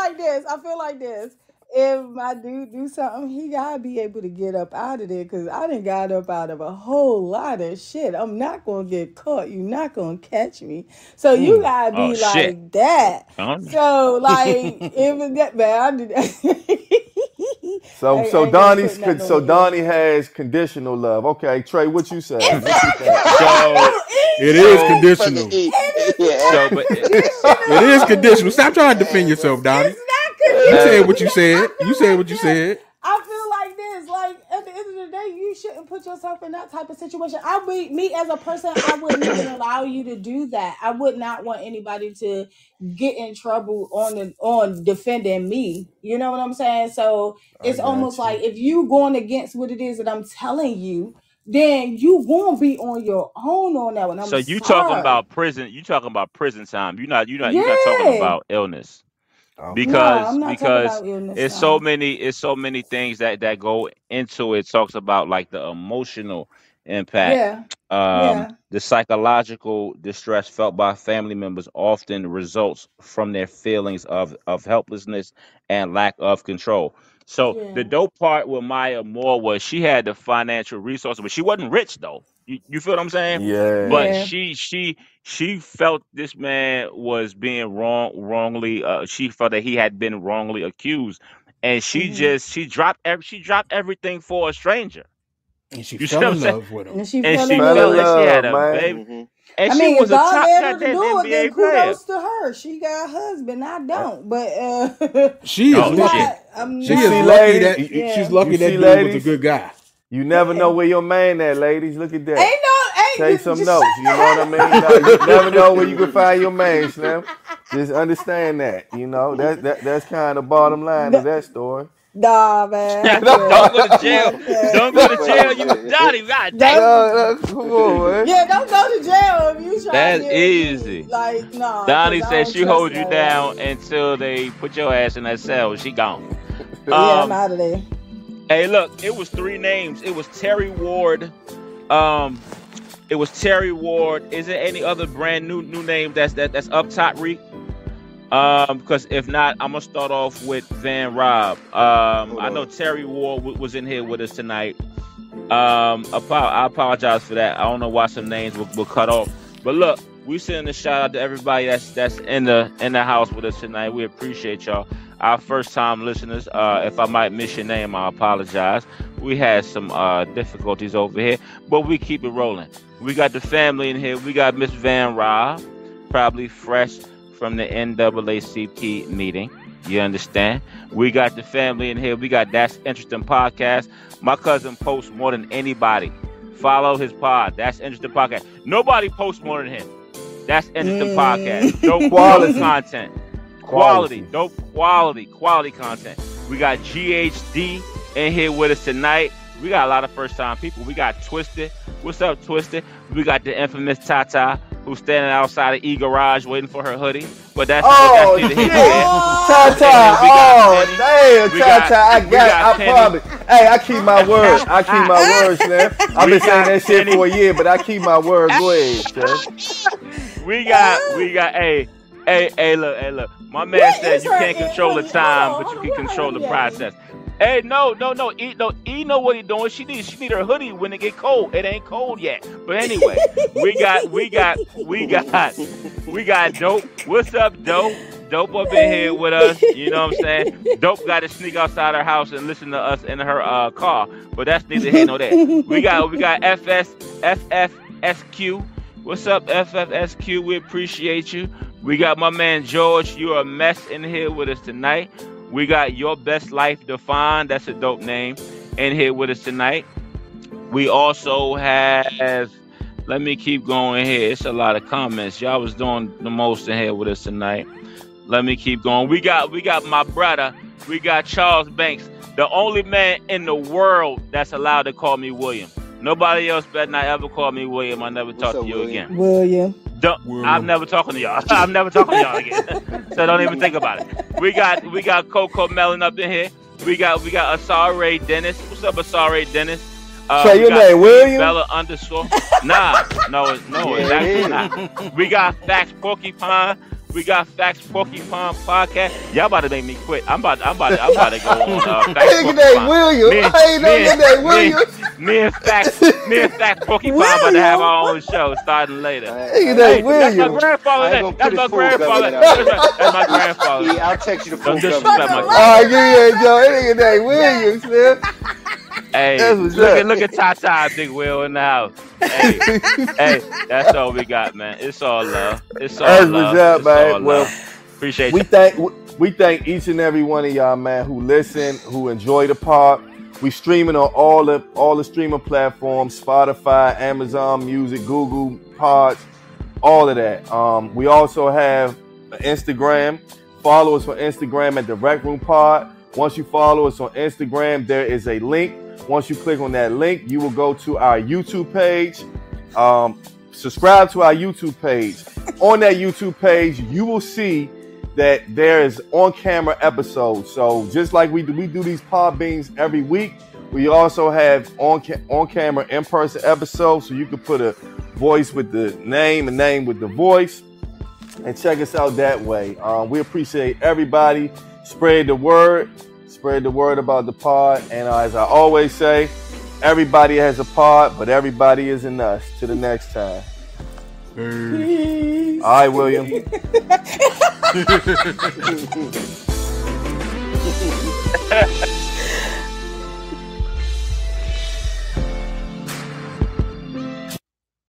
I feel like this. If my dude do something, he gotta be able to get up out of there, because I done got up out of a whole lot of shit. I'm not gonna get caught. You're not gonna catch me. So you gotta be like that. So like, if that man, I did that. So Donnie has conditional love. Okay, Trey, what you say? It is conditional. It is conditional. Stop trying to defend yourself, Donnie. You said what you said. You said what you said. I feel like this. Like, at the end of the day, you shouldn't put yourself in that type of situation. Me as a person, I wouldn't even allow you to do that. I would not want anybody to get in trouble on defending me. You know what I'm saying? So it's almost like, if you going against what it is that I'm telling you, then you won't be on your own on that one. So you talking about prison? You talking about prison time? You're not talking about illness. because I'm not talking about illness. it's so many things that go into it. Talks about like the emotional impact, Yeah. the psychological distress felt by family members often results from their feelings of helplessness and lack of control. So the dope part with Maya Moore was she had the financial resources, but she wasn't rich though. You feel what I'm saying? Yeah. But she felt this man was being wrongly. She felt that he had been wrongly accused, and she dropped everything for a stranger. And she You see fell what I'm in saying? love with him. And she And fell she in Fell felt in that love. she had love, a man. baby, and I she mean, was if a God top let her to goddamn do it, then NBA player. kudos to her. She got a husband. I don't, but She is Oh lucky. shit! I'm She not. is see, lucky ladies, that Yeah. she's lucky You that see, dude was a ladies? good guy. You never Yeah. know where your man at, ladies. Look at that. Take Ain't some just notes. shut You know what I mean? No, you never know where you can find your man, Slim. Just understand that. You know that's kind of the bottom line of that story. Nah, man. Don't go to jail. Okay. Don't go to jail. You Donnie, god damn. Come on, man. Yeah, don't go to jail if you try to That's get with me. easy. Like, nah, Donnie because I said don't she trust hold you no down way. until they put your ass in that cell. She gone. Yeah, I'm out of there. Hey, look, it was 3 names. It was Terry Ward. It was Terry Ward. Is there any other brand new name that's up top, Reek? Because if not, I'm gonna start off with Van Rob. I know Terry Ward was in here with us tonight. I apologize for that. I don't know why some names were cut off. But look, we sending a shout out to everybody that's in the house with us tonight. We appreciate y'all. Our first time listeners. If I might miss your name, I apologize. We had some difficulties over here, but we keep it rolling. We got the family in here. We got Miss Van Rob, probably fresh from the NAACP meeting. You understand? We got the family in here. We got That's Interesting Podcast. My cousin posts more than anybody. Follow his pod. That's Interesting Podcast. Nobody posts more than him. That's Interesting Podcast. Dope quality content. Dope quality content. We got GHD in here with us tonight. We got a lot of first time people. We got Twisted. What's up, Twisted? We got the infamous Tata, who's standing outside of E-Garage waiting for her hoodie. But that's neither here nor there. Tata, damn, Tata, I promise. Hey, I keep my word. Slim. I've been saying that shit for a year, but I keep my word. Go ahead, Slim. We got, hey, look. My man said you can't control the time, but you can control the process. Hey, no. E know what he doing. She need her hoodie when it get cold. It ain't cold yet. But anyway, we got Dope. What's up, Dope? Dope up in here with us. You know what I'm saying? Dope got to sneak outside her house and listen to us in her car. But that's neither here nor there. We got FFSQ. What's up, FFSQ? We appreciate you. We got my man George. You're a mess in here with us tonight. We got Your Best Life Defined. That's a dope name in here with us tonight. We also have, let me keep going here. It's a lot of comments. Y'all was doing the most in here with us tonight. Let me keep going. We got my brother. We got Charles Banks, the only man in the world that's allowed to call me William. Nobody else better not ever call me William. I'll never talk to you again. William. I'm never talking to y'all. I'm never talking to y'all again. So don't even think about it. We got Coco Melon up in here. We got Asare Dennis. What's up, Asare Dennis? Say your name, William. Bella _. Nah, no, it's actually not. We got Facts Porcupine. We got Facts Porcupine podcast. Y'all about to make me quit. I'm about to go on Facts Porcupine. William. Me and Facts Porcupine about to have our own show starting later. Hey, that's my grandfather. That's my grandfather. That's my grandfather. Yeah, I'll text you the full Don't disrespect my grandfather. Joe. Nigga, William, Slim. Hey, look at Tata, Big Will in the house. Hey, that's all we got, man. It's all love. It's all love. Up, man. Well, appreciate you. We thank each and every one of y'all, man, who listen, who enjoy the pod. We streaming on all the streaming platforms: Spotify, Amazon Music, Google Pods, all of that. We also have Instagram. Follow us on Instagram at the Rec Room Pod. Once you follow us on Instagram, there is a link. Once you click on that link, you will go to our YouTube page. Subscribe to our YouTube page. On that YouTube page, you will see that there is on-camera episodes. So just like we do these pod beans every week, we also have on-camera in-person episodes. So you can put a voice with the name, a name with the voice, and check us out that way. We appreciate everybody. Spread the word about the pod. And as I always say, everybody has a pod, but everybody isn't us. Till the next time. Peace. All right, William.